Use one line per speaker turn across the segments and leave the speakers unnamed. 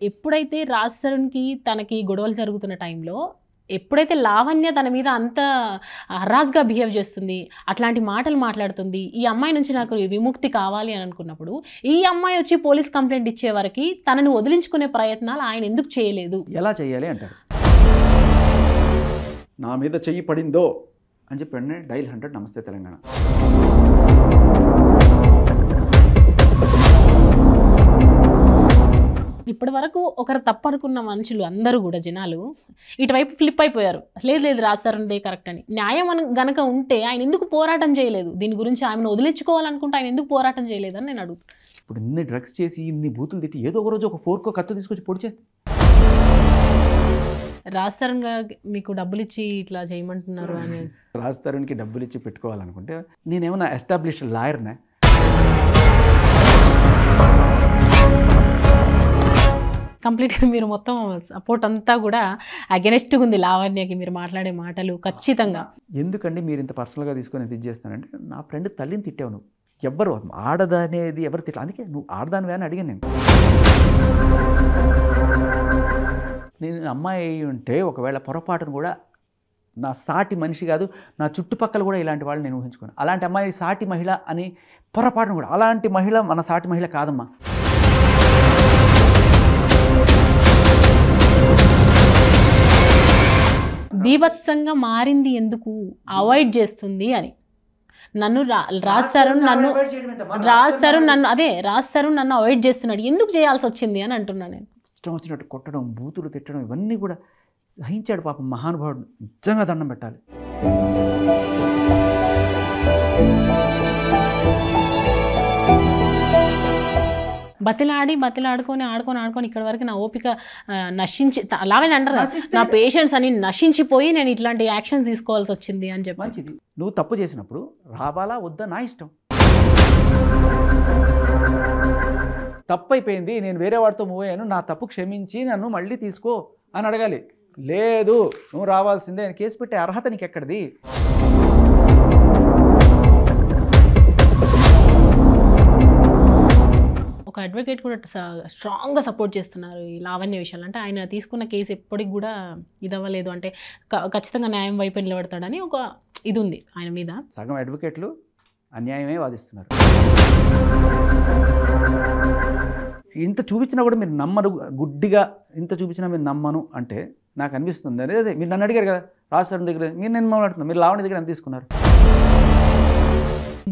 ఎప్పుడైతే రాజ్ తరుణ్‌కి తనకి గొడవలు జరుగుతున్న టైంలో ఎప్పుడైతే లావణ్య తన మీద అంత హరాస్‌గా బిహేవ్ చేస్తుంది, అట్లాంటి మాటలు మాట్లాడుతుంది, ఈ అమ్మాయి నుంచి నాకు విముక్తి కావాలి అని అనుకున్నప్పుడు, ఈ అమ్మాయి వచ్చి పోలీస్ కంప్లెయింట్ ఇచ్చే వరకి తనని వదిలించుకునే ప్రయత్నాలు ఆయన ఎందుకు చేయలేదు?
ఎలా చేయాలి అంటారు. నా మీద చెయ్యి పడిందో అని చెప్పి వెంటనే డైల్ 100 నమస్తే తెలంగాణ.
ఇప్పటి వరకు ఒకరు తప్పు అనుకున్న మనుషులు అందరూ కూడా జనాలు ఇటువైపు ఫ్లిప్ అయిపోయారు. లేదు లేదు రాజ్ తరుణ్దే కరెక్ట్ అని. న్యాయం గనక ఉంటే ఆయన ఎందుకు పోరాటం చేయలేదు? దీని గురించి ఆమెను వదిలించుకోవాలనుకుంటే ఆయన ఎందుకు పోరాటం చేయలేదని నేను అడుగుతాను.
ఇప్పుడు ఇన్ని డ్రగ్స్ చేసి ఇన్ని బూతులు తిట్టి ఏదో ఒక రోజు ఒక ఫోర్కో కత్తి తీసుకొచ్చి పొడి చేస్తే
రాజ్ తరుణ్ గారు మీకు డబ్బులు ఇచ్చి ఇట్లా చేయమంటున్నారు అని.
రాజ్ తరుణ్కి డబ్బులు ఇచ్చి పెట్టుకోవాలనుకుంటే నేనేమన్నా ఎస్టాబ్లిష్డ్ లాయర్నే?
కంప్లీట్గా మీరు మొత్తం సపోర్ట్ అంతా కూడా అగెనెస్ట్గా ఉంది లావణ్యకి, మీరు మాట్లాడే మాటలు ఖచ్చితంగా.
ఎందుకండి మీరు ఇంత పర్సనల్గా తీసుకొని ఇది చేస్తానంటే, నా ఫ్రెండ్ తల్లిని తిట్టావు నువ్వు, ఎవ్వరు ఆడదనేది ఎవరు తిట్టాలి, అందుకే నువ్వు ఆడదానివే అని అడిగాను నేను అమ్మాయి ఉంటే ఒకవేళ పొరపాటును కూడా నా సాటి మనిషి కాదు, నా చుట్టుపక్కల కూడా ఇలాంటి వాళ్ళు నేను ఊహించుకోను. అలాంటి అమ్మాయి సాటి మహిళ అని పొరపాటును కూడా, అలాంటి మహిళ మన సాటి మహిళ కాదమ్మా.
బీభత్సంగా మారింది ఎందుకు? అవాయిడ్ చేస్తుంది అని. నన్ను రాజ్ తరుణ్ నన్ను అవాయిడ్ చేస్తున్నాడు, ఎందుకు చేయాల్సి వచ్చింది అని అంటున్నాను నేను.
ఇష్టం వచ్చినట్టు కొట్టడం, బూతులు తిట్టడం, ఇవన్నీ కూడా సహించాడు పాపం మహానుభావుడు. నిజంగా దండం పెట్టాలి.
బతిలాడుకొని ఇక్కడ వరకు నా ఓపిక నశించి, అలాగే అంటారు నా పేషెన్స్ అని నశించిపోయి నేను ఇట్లాంటి యాక్షన్స్ తీసుకోవాల్సి వచ్చింది అని చెప్పి.
మంచిది, నువ్వు తప్పు చేసినప్పుడు రావాలా వద్దా నా ఇష్టం. తప్పు అయిపోయింది, నేను వేరే వాడితో మూవ్ అయ్యాను, నా తప్పు క్షమించి నన్ను మళ్ళీ తీసుకో అని అడగాలి. లేదు నువ్వు రావాల్సిందే అని కేసు పెట్టే అర్హత నీకు ఎక్కడిది?
ఒక అడ్వకేట్ కూడా స్ట్రాంగ్గా సపోర్ట్ చేస్తున్నారు ఈ లావణ్య విషయాలు. అంటే ఆయన తీసుకున్న కేసు ఎప్పటికి కూడా ఇదవ్వలేదు, అంటే ఖచ్చితంగా న్యాయం వైపు నిలబడతాడని ఒక ఇది ఉంది ఆయన మీద.
సగం అడ్వకేట్లు అన్యాయమే వాదిస్తున్నారు. ఇంత చూపించినా కూడా మీరు నమ్మరు, గుడ్డిగా ఇంత చూపించినా మీరు నమ్మను అంటే నాకు అనిపిస్తుంది. అదే మీరు నన్ను అడిగారు కదా రాజ్ తరుణ్ దగ్గర, మీరు నేను మాట్లాడుతున్నాను, మీరు లావణ్య దగ్గర ఎంత తీసుకున్నారు?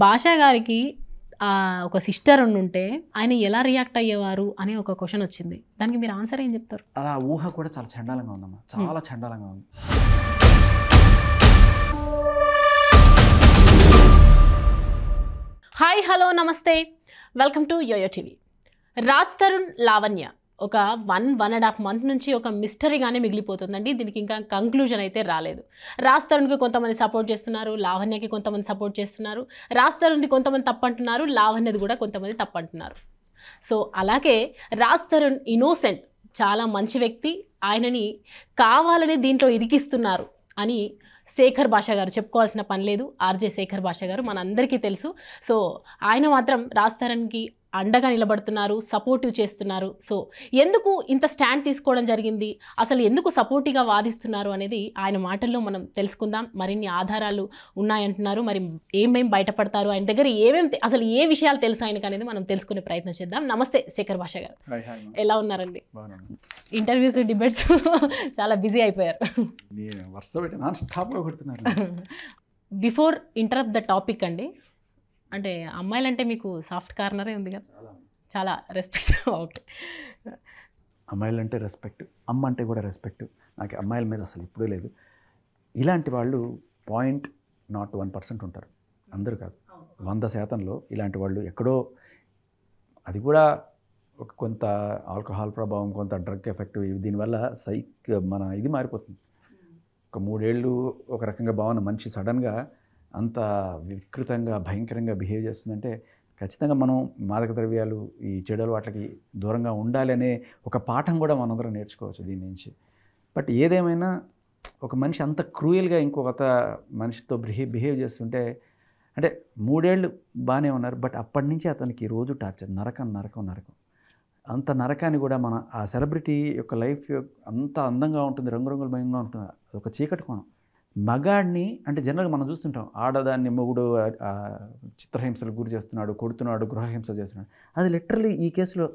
భాషా గారికి ఒక సిస్టర్ ఉంటే ఆయన ఎలా రియాక్ట్ అయ్యేవారు అనే ఒక క్వశ్చన్ వచ్చింది. దానికి మీరు ఆన్సర్ ఏం చెప్తారు?
అలా ఊహ కూడా చాలా చండాలంగా ఉందమ్మా, చాలా చండాలంగా ఉంది.
హాయ్ హలో నమస్తే, welcome to Yoyo TV. Raj Tarun Lavanya ఒక 1.5 month నుంచి ఒక మిస్టరీగానే మిగిలిపోతుందండి. దీనికి ఇంకా కంక్లూజన్ అయితే రాలేదు. రాజ్ తరుణ్కి కొంతమంది సపోర్ట్ చేస్తున్నారు, లావణ్యకి కొంతమంది సపోర్ట్ చేస్తున్నారు. రాజ్ తరుణ్ది కొంతమంది తప్పంటున్నారు, లావణ్యది కూడా కొంతమంది తప్పంటున్నారు. సో అలాగే రాజ్ తరుణ్ ఇన్నోసెంట్, చాలా మంచి వ్యక్తి, ఆయనని కావాలని దీంట్లో ఇరికిస్తున్నారు అని శేఖర్ భాష గారు చెప్పుకోవాల్సిన పని లేదు. ఆర్జే శేఖర్ భాష గారు మనందరికీ తెలుసు. సో ఆయన మాత్రం రాజ్ తరుణ్కి అండగా నిలబడుతున్నారు, సపోర్టివ్ చేస్తున్నారు. సో ఎందుకు ఇంత స్టాండ్ తీసుకోవడం జరిగింది, అసలు ఎందుకు సపోర్టివ్గా వాదిస్తున్నారు అనేది ఆయన మాటల్లో మనం తెలుసుకుందాం. మరిన్ని ఆధారాలు ఉన్నాయంటున్నారు, మరి ఏమేం బయటపడతారు, ఆయన దగ్గర అసలు ఏ విషయాలు తెలుసు ఆయనకు అనేది మనం తెలుసుకునే ప్రయత్నం చేద్దాం. నమస్తే శేఖర్ భాష గారు, ఎలా ఉన్నారండి? ఇంటర్వ్యూస్, డిబేట్స్ చాలా బిజీ అయిపోయారు. బిఫోర్ ఇంటరప్ట్ ద టాపిక్ అండి, అంటే అమ్మాయిలంటే మీకు సాఫ్ట్ కార్నరే ఉంది కదా, చాలా రెస్పెక్ట్. ఓకే,
అమ్మాయిలంటే రెస్పెక్ట్, అమ్మ అంటే కూడా రెస్పెక్ట్. నాకు అమ్మాయిల మీద అసలు ఇప్పుడే లేదు. ఇలాంటి వాళ్ళు 0.01% ఉంటారు, అందరూ కాదు. 100%లో ఇలాంటి వాళ్ళు ఎక్కడో, అది కూడా ఒక కొంత ఆల్కహాల్ ప్రభావం, కొంత డ్రగ్ ఎఫెక్ట్, దీనివల్ల మన ఇది మారిపోతుంది. ఒక 3 ఏళ్ళు ఒక రకంగా బాగున్న మనిషి సడన్గా అంత వికృతంగా భయంకరంగా బిహేవ్ చేస్తుందంటే ఖచ్చితంగా మనం మాదక ద్రవ్యాలు, ఈ చెడు అలవాట్లకి దూరంగా ఉండాలి అనే ఒక పాఠం కూడా మనందరం నేర్చుకోవచ్చు దీని నుంచి. బట్ ఏదేమైనా ఒక మనిషి అంత క్రూయల్గా ఇంకొక మనిషితో బిహేవ్ చేస్తుంటే, అంటే 3 ఏళ్ళు బాగానే ఉన్నారు, బట్ అప్పటి నుంచి అతనికి రోజు టార్చర్, నరకం. అంత నరకాన్ని కూడా మన ఆ సెలబ్రిటీ యొక్క లైఫ్ అంత అందంగా ఉంటుంది, రంగురంగులమయంగా ఉంటుంది. అదొక చీకటి కోణం. మగాడిని అంటే జనరల్గా మనం చూస్తుంటాం, ఆడదాన్ని మొగుడు చిత్రహింసలకు గురి చేస్తున్నాడు, కొడుతున్నాడు, గృహహింస చేస్తున్నాడు. అది లిటరల్లీ ఈ కేసులో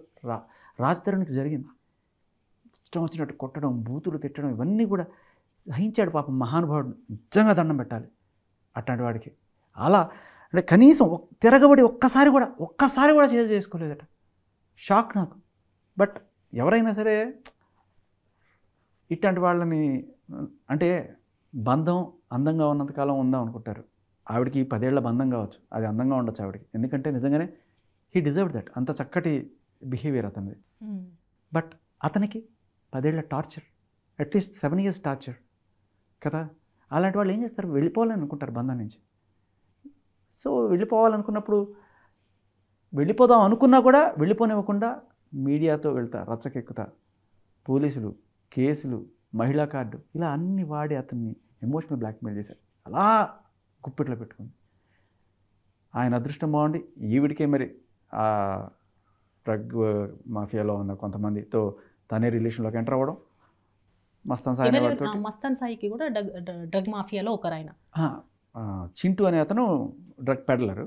రాజ్ తరుణ్కి జరిగింది. ఇష్టం వచ్చినట్టు కొట్టడం, బూతులు తిట్టడం, ఇవన్నీ కూడా సహించాడు పాపం మహానుభావుడు. నిజంగా దండం పెట్టాలి అట్లాంటి వాడికి. అలా అంటే కనీసం తిరగబడి ఒక్కసారి కూడా చేసుకోలేదట. షాక్ నాకు. బట్ ఎవరైనా సరే ఇట్లాంటి వాళ్ళని అంటే బంధం అందంగా ఉన్నంతకాలం ఉందాం అనుకుంటారు. ఆవిడకి 10 ఏళ్ల బంధం కావచ్చు, అది అందంగా ఉండొచ్చు ఆవిడకి, ఎందుకంటే నిజంగానే హీ డిజర్వ్ దట్. అంత చక్కటి బిహేవియర్ అతనిది. బట్ అతనికి 10 ఏళ్ల టార్చర్, అట్లీస్ట్ 7 years టార్చర్ కదా. అలాంటి వాళ్ళు ఏం చేస్తారు, వెళ్ళిపోవాలని అనుకుంటారు బంధం నుంచి. సో వెళ్ళిపోవాలనుకున్నప్పుడు వెళ్ళిపోదాం అనుకున్నా కూడా వెళ్ళిపోనివ్వకుండా మీడియాతో వెళ్తా, రచ్చకెక్కుతా, పోలీసులు, కేసులు, మహిళా కార్డు, ఇలా అన్ని వాడి అతన్ని ఎమోషనల్ బ్లాక్మెయిల్ చేశారు. అలా గుప్పిట్లో పెట్టుకుంది. ఆయన అదృష్టం బాగుండి ఈవిడికే మరి ఆ డ్రగ్ మాఫియాలో ఉన్న కొంతమందితో తనే రిలేషన్లోకి ఎంటర్ అవ్వడం. మస్తాన్ సాయి
మస్తాన్ సాయికి కూడా డ్రగ్ మాఫియాలో ఒకరు ఆయన.
చింటూ అనే అతను డ్రగ్ పెడలరు.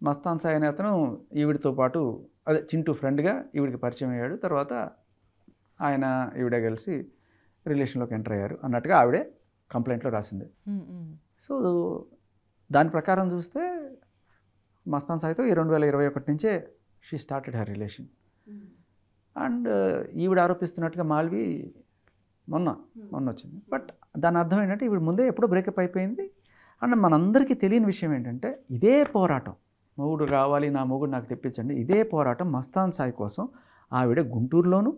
మస్తాన్ సాయి అనే అతను ఈవిడితో పాటు అదే చింటూ ఫ్రెండ్గా ఈవిడికి పరిచయం అయ్యాడు. తర్వాత ఆయన ఈవిడే కలిసి రిలేషన్లోకి ఎంటర్ అయ్యారు అన్నట్టుగా ఆవిడే కంప్లైంట్లో రాసింది. సో దాని ప్రకారం చూస్తే మస్తాన్ సాయితో 2021 నుంచే she started her relation. And ఈవిడ ఆరోపిస్తున్నట్టుగా మాల్వి మొన్న వచ్చింది. బట్ దాని అర్థం ఏంటంటే ఈవిడ ముందే ఎప్పుడో బ్రేకప్ అయిపోయింది. అండ్ మనందరికీ తెలియని విషయం ఏంటంటే ఇదే పోరాటం, మొగుడు కావాలి, నా మొగుడు నాకు తెప్పించండి, ఇదే పోరాటం మస్తాన్ సాయి కోసం ఆవిడ గుంటూరులోను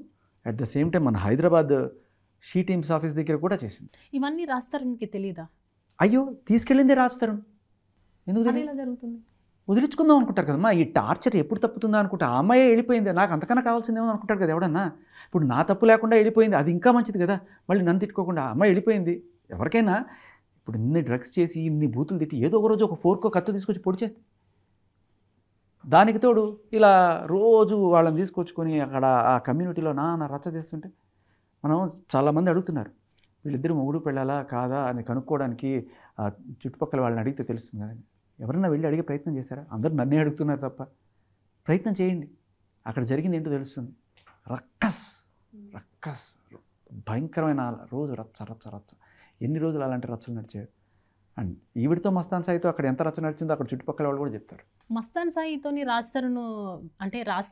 అట్ ద సేమ్ టైం మన హైదరాబాద్ షీ టీమ్స్ ఆఫీస్ దగ్గర కూడా చేసింది.
ఇవన్నీ రాజ్ తరుణ్కి తెలియదా?
అయ్యో తీసుకెళ్ళిందే రాజ్ తరుణ్. ఎందుకు
జరుగుతుంది?
వదిలించుకుందాం అనుకుంటారు కదమ్మా. ఈ టార్చర్ ఎప్పుడు తప్పుతుందా అనుకుంటా. ఆ అమ్మాయి వెళ్ళిపోయింది, నాకు అంతకన్నా కావాల్సిందేమో అనుకుంటారు కదా ఎవడన్నా. ఇప్పుడు నా తప్పు లేకుండా వెళ్ళిపోయింది, అది ఇంకా మంచిది కదా. మళ్ళీ నన్ను తిట్టుకోకుండా ఆ అమ్మాయి వెళ్ళిపోయింది. ఎవరికైనా ఇప్పుడు ఇన్ని డ్రగ్స్ చేసి ఇన్ని బూతులు తిట్టి ఏదో ఒక రోజు ఒక ఫోర్కో కత్తో తీసుకొచ్చి పొడి చేస్తే, దానికి తోడు ఇలా రోజు వాళ్ళని తీసుకొచ్చుకొని అక్కడ ఆ కమ్యూనిటీలో నా రచ్చ చేస్తుంటే మనం చాలామంది అడుగుతున్నారు, వీళ్ళిద్దరు మొగుడు పెళ్ళాలా కాదా అని కనుక్కోవడానికి చుట్టుపక్కల వాళ్ళని అడిగితే తెలుస్తుంది కదండి. ఎవరన్నా వెళ్ళి అడిగే ప్రయత్నం చేశారా? అందరూ నన్నే అడుగుతున్నారు తప్ప. ప్రయత్నం చేయండి, అక్కడ జరిగింది ఏంటో తెలుస్తుంది. రక్కస్ భయంకరమైన రోజు రచ్చ. ఎన్ని రోజులు అలాంటి రచ్చలు నడిచారు. అండ్ ఈవిడితో మస్తాన్ సాయితో అక్కడ ఎంత రచ్చ నడిచిందో అక్కడ చుట్టుపక్కల వాళ్ళు కూడా చెప్తారు.
మస్తాన్ సాయితోని రాజ్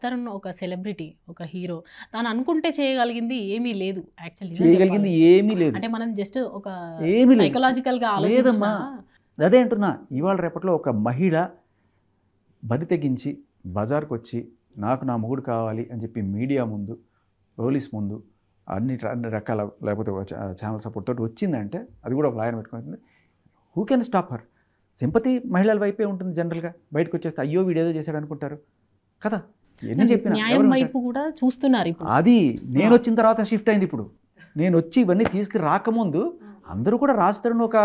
తరుణ్ ఒక సెలబ్రిటీ, ఒక హీరో, తాను అనుకుంటే చేయగలిగింది ఏమీ లేదు.
యాక్చువల్లీ ఏమీ లేదు.
అంటే మనం జస్ట్ ఒక
ఏమీ
సైకలాజికల్గా ఆలోచించమ్మా.
అదే అంటున్నా, ఇవాళ రేపట్లో ఒక మహిళ బరి తెగించి బజార్కి వచ్చి నాకు నా మొగుడు కావాలి అని చెప్పి మీడియా ముందు, పోలీస్ ముందు, అన్ని రకాల లేకపోతే ఛానల్ సపోర్ట్ తోటి వచ్చిందంటే, అది కూడా ఒక లాయర్ పెట్టుకుంటుంది. Who can stop her? Sympathy మహిళల వైపే ఉంటుంది జనరల్గా. బయటకు వచ్చేస్తే అయ్యో వీడేదో చేశాడు అనుకుంటారు కదా. ఎన్ని చెప్పినా
వైపు కూడా చూస్తున్నారు.
అది నేను వచ్చిన తర్వాత షిఫ్ట్ అయింది. ఇప్పుడు నేను వచ్చి ఇవన్నీ తీసుకురాకముందు అందరూ కూడా రాజ్ తరుణ్ ఒక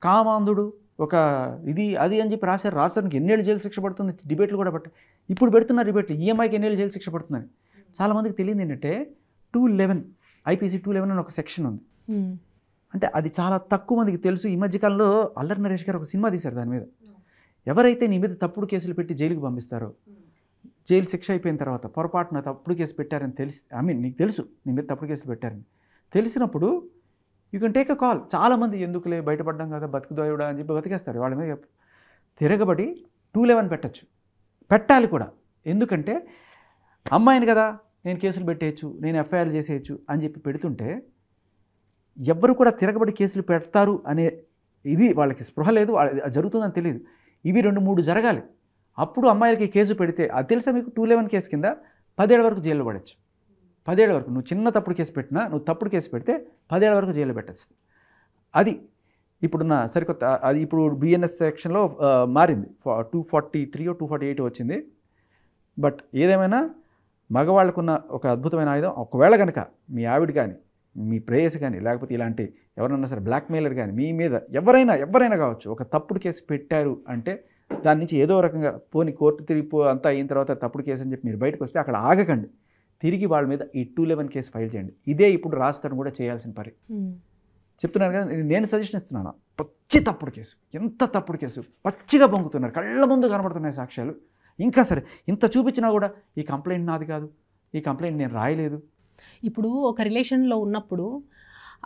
కామాంధుడు, ఒక ఇది అది అని చెప్పి రాశారు. రాజ్ తరుణ్కి ఎన్నేళ్ళు జైలు శిక్ష పడుతుంది, డిబేట్లు కూడా పట్టాయి. ఇప్పుడు పెడుతున్నారు డిబేట్లు, ఈఎంఐకి ఎన్నేళ్ళు జైలు శిక్ష పడుతుందని. చాలామందికి తెలియదు ఏంటంటే 211 IPC 211 అని ఒక సెక్షన్ ఉంది. అంటే అది చాలా తక్కువ మందికి తెలుసు. ఈ మధ్యకాలంలో అల్లరి నరేష్ గారు ఒక సినిమా తీశారు దాని మీద. ఎవరైతే నీ మీద తప్పుడు కేసులు పెట్టి జైలుకి పంపిస్తారో, జైలు శిక్ష అయిపోయిన తర్వాత పొరపాటున తప్పుడు కేసు పెట్టారని తెలిసి, నీకు తెలుసు నీ మీద తప్పుడు కేసులు పెట్టారని తెలిసినప్పుడు you can take a call. చాలామంది ఎందుకులే బయటపడ్డాం కదా బతుకుదోయుడా అని చెప్పి బతికేస్తారు. వాళ్ళ మీద తిరగబడి 211 పెట్టచ్చు, పెట్టాలి కూడా. ఎందుకంటే అమ్మాయిని కదా నేను కేసులు పెట్టేయచ్చు, నేను FIR చేసేయచ్చు అని చెప్పి పెడుతుంటే ఎవ్వరు కూడా తిరగబడి కేసులు పెడతారు అనే ఇది వాళ్ళకి స్పృహ లేదు, జరుగుతుందని తెలియదు. ఇవి 2-3 జరగాలి, అప్పుడు అమ్మాయిలకి కేసు పెడితే. అది తెలుసా మీకు? 211 కేసు కింద 10 ఏళ్ల వరకు జైల్లో పడవచ్చు. 10 ఏళ్ల వరకు. నువ్వు చిన్న తప్పుడు కేసు పెట్టినా, నువ్వు తప్పుడు కేసు పెడితే 10 ఏళ్ల వరకు జైల్లో పెట్టచ్చు. అది ఇప్పుడున్న సరికొత్త, అది ఇప్పుడు BNS సెక్షన్లో మారింది. 243 or 248 వచ్చింది. బట్ ఏదేమైనా మగవాళ్ళకున్న ఒక అద్భుతమైన ఆయుధం, ఒకవేళ కనుక మీ ఆవిడ కానీ, మీ ప్రేయసి కానీ, లేకపోతే ఇలాంటి ఎవరన్నా సరే బ్లాక్మెయిలర్ కానీ మీ మీద ఎవరైనా కావచ్చు ఒక తప్పుడు కేసు పెట్టారు అంటే, దాని నుంచి ఏదో రకంగా పోని కోర్టు తిరిగిపో అంతా అయిన తర్వాత తప్పుడు కేసు అని చెప్పి మీరు బయటకు వస్తే అక్కడ ఆగకండి. తిరిగి వాళ్ళ మీద ఈ 211 కేసు ఫైల్ చేయండి. ఇదే ఇప్పుడు రాస్తాను కూడా చేయాల్సిన పని. చెప్తున్నాను కదా, నేను సజెషన్ ఇస్తున్నాను. పచ్చి తప్పుడు కేసు, ఎంత తప్పుడు కేసు, పచ్చిగా పొంగుతున్నారు, కళ్ళ ముందు కనబడుతున్నాయి సాక్ష్యాలు. ఇంకా సరే ఇంత చూపించినా కూడా ఈ కంప్లైంట్ నాది కాదు, ఈ కంప్లైంట్ నేను రాయలేదు.
ఇప్పుడు ఒక రిలేషన్లో ఉన్నప్పుడు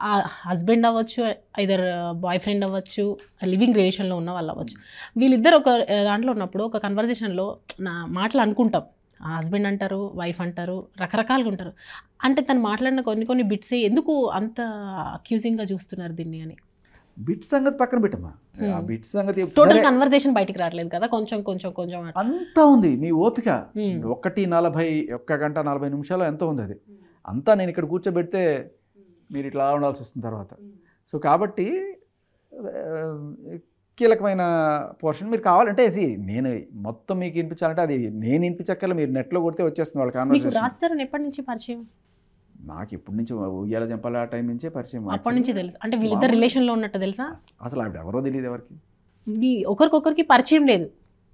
ఆ హస్బెండ్ అవ్వచ్చు, ఐదర్ బాయ్ ఫ్రెండ్ అవ్వచ్చు, లివింగ్ రిలేషన్లో ఉన్న వాళ్ళు అవ్వచ్చు, వీళ్ళిద్దరు ఒక దాంట్లో ఉన్నప్పుడు ఒక కన్వర్జేషన్లో నా మాటలు అనుకుంటాం. ఆ హస్బెండ్ అంటారు, వైఫ్ అంటారు, రకరకాలుగా ఉంటారు. అంటే తను మాట్లాడిన కొన్ని బిట్స్ ఎందుకు అంత అక్యూజింగ్గా చూస్తున్నారు దీన్ని అని.
బిట్ సంగతి పక్కన పెట్టమ్మా, ఆ బిట్ సంగతి
టోటల్ కన్వర్జేషన్ బయటికి రావట్లేదు కదా, కొంచెం
అంతా ఉంది. మీ ఓపిక 1 గంట 40 నిమిషాలు ఎంతో ఉంది. అది అంతా నేను ఇక్కడ కూర్చోబెడితే మీరు ఇట్లా ఉండాల్సి వస్తుంది తర్వాత. సో కాబట్టి కీలకమైన పోర్షన్ మీరు కావాలంటే నేను మొత్తం మీకు వినిపించాలంటే అది నేను వినిపించక్కర్లే, మీరు నెట్లో కొడితే వచ్చేస్తుంది వాళ్ళ కాన్వర్సేషన్.
రాస్తారని ఎప్పటి నుంచి పరిచయం?
నాకు ఇప్పటి నుంచి ఉయ్యాల జంపాల ఆ టైం నుంచే పరిచయం.
అప్పటి నుంచి తెలుసు. అంటే వీళ్ళిద్దరు రిలేషన్లో ఉన్నట్టు తెలుసా?
అసలు ఆవిడ ఎవరో తెలియదు, ఎవరికి
ఒకరికొకరికి పరిచయం లేదు,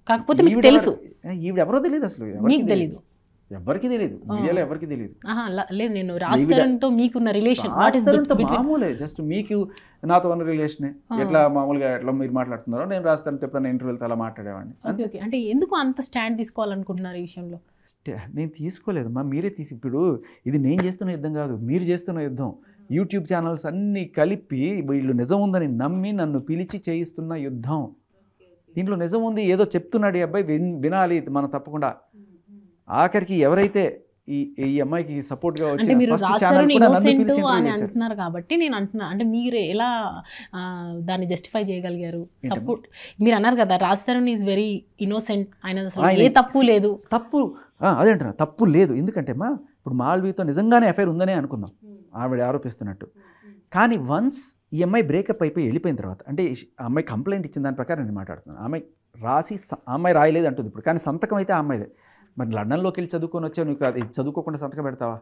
కాకపోతే మీకు తెలుసు.
ఈవిడ ఎవరో తెలియదు, అసలు
మీకు తెలియదు,
ఎవరికి తెలియదు, మీడియాలో ఎవరికి తెలియదు.
లేదు, నేను రాస్తారంతో మీకున్న రిలేషన్
మామూలే, జస్ట్ మీకు నాతో ఉన్న రిలేషనే. ఎట్లా మామూలుగా ఎట్లా మీరు మాట్లాడుతున్నారో నేను రాస్తాను ఎప్పుడైనా ఇంటర్వ్యూలతో అలా మాట్లాడేవాడిని.
అంటే ఎందుకు అంత స్టాండ్ తీసుకోవాలనుకుంటున్నారు ఈ విషయంలో?
నేను తీసుకోలేదమ్మా, మీరే ఇప్పుడు ఇది నేను చేస్తున్న యుద్ధం కాదు, మీరు చేస్తున్న యుద్ధం. యూట్యూబ్ ఛానల్స్ అన్నీ కలిపి వీళ్ళు నిజం ఉందని నమ్మి నన్ను పిలిచి చేయిస్తున్న యుద్ధం. దీంట్లో నిజం ఉంది, ఏదో చెప్తున్నాడు ఈ అబ్బాయి, వినాలి మనం తప్పకుండా. ఆఖరికి ఎవరైతే ఈ అమ్మాయికి సపోర్ట్గా వచ్చి
అంటున్నారు కాబట్టి నేను అంటున్నా, అంటే మీరు ఎలా దాన్ని జస్టిఫై చేయగలిగారు? సపోర్ట్ మీరు అన్నారు కదా, రాస్తారని ఈజ్ వెరీ ఇన్నోసెంట్, ఆయన ఏ తప్పు లేదు.
తప్పు అదే అంటున్నా, తప్పు లేదు. ఎందుకంటే అమ్మా ఇప్పుడు మాల్వీతో నిజంగానే ఎఫ్ఐఆర్ ఉందనే అనుకుందాం, ఆవిడ ఆరోపిస్తున్నట్టు. కానీ వన్స్ ఈ అమ్మాయి బ్రేకప్ అయిపోయి వెళ్ళిపోయిన తర్వాత, అంటే ఆ అమ్మాయి కంప్లైంట్ ఇచ్చిన దాని ప్రకారం నేను మాట్లాడుతున్నాను. ఆమె అమ్మాయి రాయలేదు అంటుంది ఇప్పుడు, కానీ సంతకం అయితే ఆ అమ్మాయిదే. మరి లండన్లోకి వెళ్ళి చదువుకొని వచ్చావు, నీకు అది చదువుకోకుండా సంతకం పెడతావా?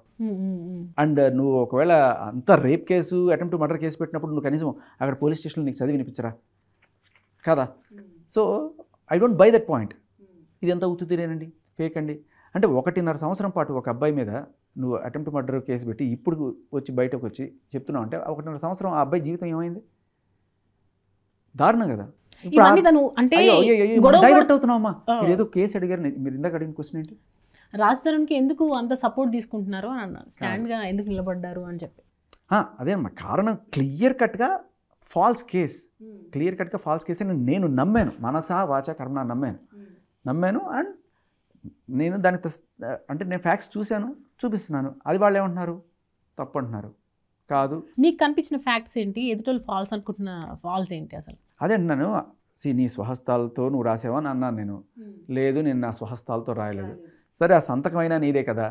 అండ్ నువ్వు ఒకవేళ అంత rape case, attempt to murder case పెట్టినప్పుడు నువ్వు కనీసం అక్కడ పోలీస్ స్టేషన్లో నీకు చదివి వినిపించరా కదా? So I don't by that point. ఇది ఎంత ఉత్తుతీరేనండి, ఫేక్ అండి. అంటే 1.5 సంవత్సరం పాటు ఒక అబ్బాయి మీద నువ్వు అటెంప్ట్ మర్డర్ కేసు పెట్టి ఇప్పుడు వచ్చి బయటకు వచ్చి చెప్తున్నావు అంటే 1.5 సంవత్సరం ఆ అబ్బాయి జీవితం ఏమైంది? దారుణం కదా. డైవర్ట్ అవుతున్నావమ్మా. మీరు ఏదో కేసు అడిగారు, మీరు ఇందాక అడిగిన క్వశ్చన్ ఏంటి?
రాజధానికి ఎందుకు అంత సపోర్ట్ తీసుకుంటున్నారు అని అన్నారు, స్టాండ్గా ఎందుకు నిలబడ్డారు అని చెప్పి.
అదేమ్మా కారణం, క్లియర్ కట్గా ఫాల్స్ కేస్, క్లియర్ కట్గా ఫాల్స్ కేసు అని నేను నమ్మాను, మనసా వాచా కర్మ నమ్మాను. అండ్ నేను దానికి అంటే నేను ఫ్యాక్ట్స్ చూశాను, చూపిస్తున్నాను. అది వాళ్ళు ఏమంటున్నారు, తప్పు అంటున్నారు. కాదు,
మీకు కనిపించిన ఫ్యాక్ట్స్ ఏంటి, ఎదుటోళ్ళు ఫాల్స్ అనుకుంటున్న ఫాల్స్ ఏంటి అసలు?
అదే అంటున్నాను, నీ స్వహస్తాలతో నువ్వు రాసావా అని అన్నాను నేను. లేదు, నేను నా స్వహస్తాలతో రాయలేదు. సరే, ఆ సంతకం అయినా నీదే కదా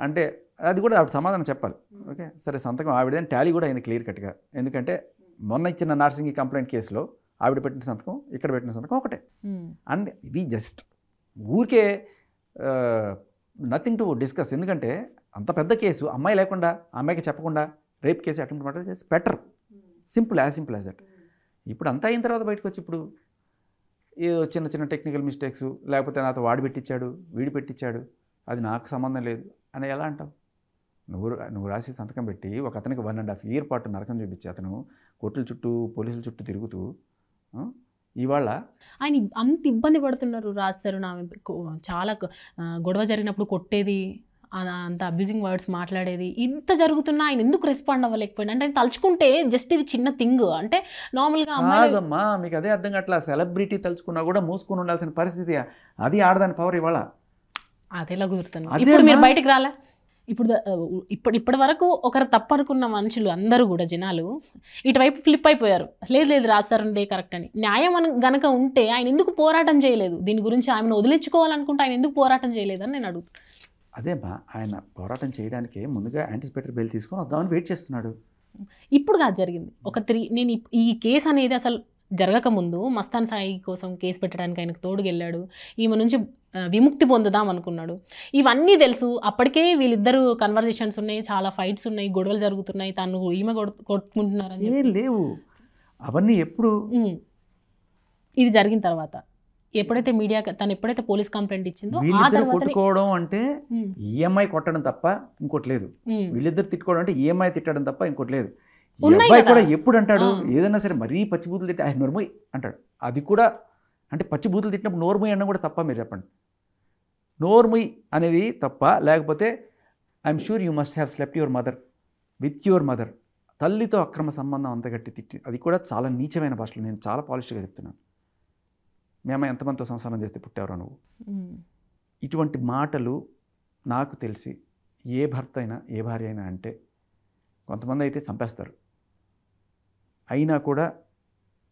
అంటే అది కూడా ఆవిడ సమాధానం చెప్పాలి. ఓకే, సరే సంతకం ఆవిడని టాలీ కూడా అయింది క్లియర్ కట్గా. ఎందుకంటే మొన్న ఇచ్చిన నార్సింగి కంప్లైంట్ కేసులో ఆవిడ పెట్టిన సంతకం, ఇక్కడ పెట్టిన సంతకం ఒకటే. అండ్ ఇది జస్ట్ ఊరికే నథింగ్ టు డిస్కస్. ఎందుకంటే అంత పెద్ద కేసు, అమ్మాయి లేకుండా, అమ్మాయికి చెప్పకుండా rape case, attempt murder case better, simple as that. ఇప్పుడు అంతా అయిన తర్వాత బయటకు వచ్చి ఇప్పుడు ఏదో చిన్న టెక్నికల్ మిస్టేక్స్, లేకపోతే నాతో వాడు పెట్టించాడు, వీడు పెట్టించాడు, అది నాకు సంబంధం లేదు అని ఎలా అంటావు? నువ్వు రాసి సంతకం పెట్టి ఒక అతనికి 1.5 year పాటు నరకం చూపించి అతను కోర్టుల చుట్టూ, పోలీసుల చుట్టూ తిరుగుతూ ఇవాళ
ఆయన అంత ఇబ్బంది పడుతున్నారు. రాస్తారు నా చాలా గొడవ జరిగినప్పుడు కొట్టేది, అంత అబ్యూజింగ్ వర్డ్స్ మాట్లాడేది, ఇంత జరుగుతున్నా ఆయన ఎందుకు రెస్పాండ్ అవ్వలేకపోయినా? అంటే ఆయన తలుచుకుంటే జస్ట్ ఇది చిన్న థింగ్, అంటే నార్మల్గా
కాదమ్మా, మీకు అదే అర్థం కావట్లా. సెలబ్రిటీ తలుచుకున్నా కూడా మూసుకొని ఉండాల్సిన పరిస్థితి, అది ఆడదాని పవర్ ఇవాళ.
అదేలా కుదురుతుంది? ఇప్పుడు మీరు బయటకు రాలే. ఇప్పటి వరకు ఒకరు తప్పు అనుకున్న మనుషులు అందరూ కూడా జనాలు ఇటువైపు ఫ్లిప్ అయిపోయారు. లేదు రాస్తారంటే కరెక్ట్ అని. న్యాయం గనక ఉంటే ఆయన ఎందుకు పోరాటం చేయలేదు? దీని గురించి ఆయనను వదిలించుకోవాలనుకుంటే ఆయన ఎందుకు పోరాటం చేయలేదని నేను అడుగుతాను.
అదేమ్మా, ఆయన పోరాటం చేయడానికి ముందుగా యాంటిసిపేటరీ బెయిల్ తీసుకొని వద్దామని వెయిట్ చేస్తున్నాడు.
ఇప్పుడు కాదు జరిగింది. నేను ఈ కేసు అనేది అసలు జరగకముందు మస్తాన్ సాయి కోసం కేసు పెట్టడానికి ఆయనకు తోడుగెళ్ళాడు, ఈమె నుంచి విముక్తి పొందుదాం అనుకున్నాడు. ఇవన్నీ తెలుసు. అప్పటికే వీళ్ళిద్దరు కన్వర్జేషన్స్ ఉన్నాయి, చాలా ఫైట్స్ ఉన్నాయి, గొడవలు జరుగుతున్నాయి, తను ఈమె కొట్టుకుంటున్నారని
లేవు. అవన్నీ ఎప్పుడు
ఇది జరిగిన తర్వాత ఎప్పుడైతే మీడియా తను ఎప్పుడైతే పోలీస్ కంప్లైంట్ ఇచ్చిందో ఆ
వీళ్ళిద్దరు
తర్వాత
కొట్టుకోవడం అంటే ఈఎంఐ కొట్టడం తప్ప ఇంకోటి లేదు. వీళ్ళిద్దరు తిట్టుకోవడం అంటే ఈఎంఐ తిట్టడం తప్ప ఇంకోటి లేదు. ఈ అబ్బాయి కూడా ఎప్పుడు అంటాడు ఏదైనా సరే మరీ పచ్చిబూతులు తిట్టి ఆయన నోర్మోయ్ అంటాడు. అది కూడా అంటే పచ్చిబూతులు తిట్టినప్పుడు నోర్మోయ్ అన్న కూడా తప్ప? మీరు చెప్పండి. నోర్మోయ్ అనేది తప్ప, లేకపోతే I'm sure you must have slept your mother with your mother, తల్లితో అక్రమ సంబంధం అంత గట్టి తిట్టి, అది కూడా చాలా నీచమైన భాషలో. నేను చాలా పాలిష్గా చెప్తున్నాను. మీ అమ్మాయి ఎంతమందితో సంసారం చేస్తే పుట్టావరా నువ్వు? ఇటువంటి మాటలు నాకు తెలిసి ఏ భర్త అయినా ఏ భార్య అయినా అంటే కొంతమంది అయితే చంపేస్తారు. అయినా కూడా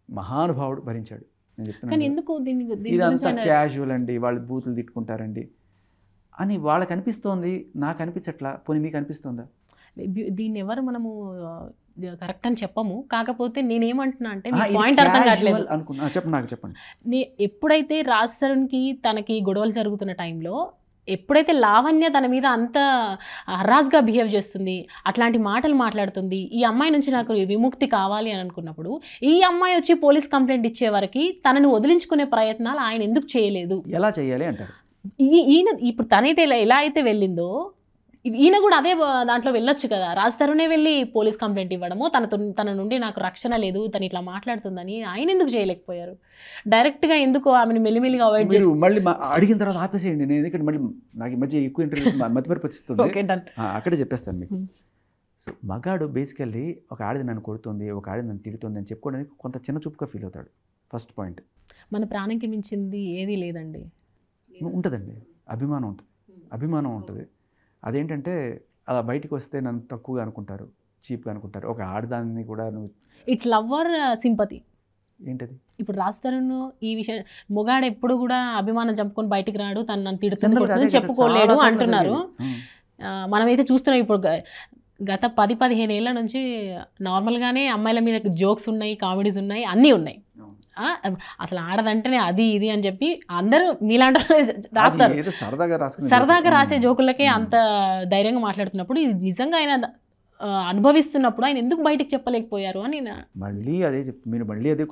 మహానుభావుడు భరించాడు. నేను చెప్తున్నాను ఇదంతా క్యాజువల్ అండి, వాళ్ళు బూతులు తిట్టుకుంటారండి అని వాళ్ళకి అనిపిస్తోంది, నాకు అనిపించట్లా. పోనీ మీకు అనిపిస్తుందా?
దీన్ని ఎవరు మనము కరెక్ట్ అని చెప్పము. కాకపోతే నేనేమంటున్నా అంటే మీ పాయింట్ అర్థం కావట్లేదు
అనుకున్నా. చెప్పండి.
ఎప్పుడైతే రాజ్ తరుణ్కి తనకి గొడవలు జరుగుతున్న టైంలో ఎప్పుడైతే లావణ్య తన మీద అంత హరాస్గా బిహేవ్ చేస్తుంది, అట్లాంటి మాటలు మాట్లాడుతుంది, ఈ అమ్మాయి నుంచి నాకు విముక్తి కావాలి అని అనుకున్నప్పుడు ఈ అమ్మాయి వచ్చి పోలీస్ కంప్లైంట్ ఇచ్చే వరకు తనని వదిలించుకునే ప్రయత్నాలు ఆయన ఎందుకు చేయలేదు?
ఎలా చేయాలి అంటారు?
ఈయన ఇప్పుడు తనైతే ఎలా అయితే వెళ్ళిందో ఈయన కూడా అదే దాంట్లో వెళ్ళొచ్చు కదా. రాజ్ తరుణే వెళ్ళి పోలీస్ కంప్లైంట్ ఇవ్వడము, తన నుండి నాకు రక్షణ లేదు, తను ఇట్లా మాట్లాడుతుందని ఆయన ఎందుకు చేయలేకపోయారు? డైరెక్ట్గా ఎందుకు ఆమెను మెల్లిమెల్లిగా అవాయిడ్ చేసి
మళ్ళీ అడిగిన తర్వాత ఆపేసేయండి. నేను ఎందుకంటే మళ్ళీ నాకు ఈ మధ్య ఎక్కువ ఇంటర్వ్యూస్ మతిమరపు వచ్చిస్తుంది, అక్కడే చెప్పేస్తాను మీకు. సో మగాడు బేసికల్లీ ఒక ఆడది నన్ను కొడుతుంది, ఒక ఆడది నన్ను తిడుతుంది అని చెప్పుకోవడానికి కొంత చిన్న చూపుగా ఫీల్ అవుతాడు. First point.
మన ప్రాణంకి మించింది ఏదీ లేదండి.
ఉంటుందండి, అభిమానం ఉంటుంది. అదేంటంటే అలా బయటికి వస్తే నన్ను తక్కువగా అనుకుంటారు, చీప్గా అనుకుంటారు. ఒక ఆడదాన్ని కూడా నువ్వు
ఇట్స్ లవ్ ఆర్ సింపతి
ఏంటది? ఇప్పుడు
రాజ్ తరుణ్ ఈ విషయం మొగాడు ఎప్పుడు కూడా అభిమానం చంపుకొని బయటికి రాడు, తను నన్ను తిడుతుంది చెప్పుకోలేడు అంటున్నారు. మనమైతే చూస్తున్నాం ఇప్పుడు గత 10-15 ఏళ్ళ నుంచి నార్మల్గానే అమ్మాయిల మీద జోక్స్ ఉన్నాయి, కామెడీస్ ఉన్నాయి, అన్నీ ఉన్నాయి. అసలు ఆడదంటేనే అది ఇది అని చెప్పి అందరూ మీలాంటి రాస్తారు. సరదాగా రాసే జోకులకే అంత ధైర్యంగా మాట్లాడుతున్నప్పుడు ఇది నిజంగా ఆయన అనుభవిస్తున్నప్పుడు ఆయన ఎందుకు బయటకు చెప్పలేకపోయారు అని
మళ్ళీ అదే మీరు మళ్ళీ అదే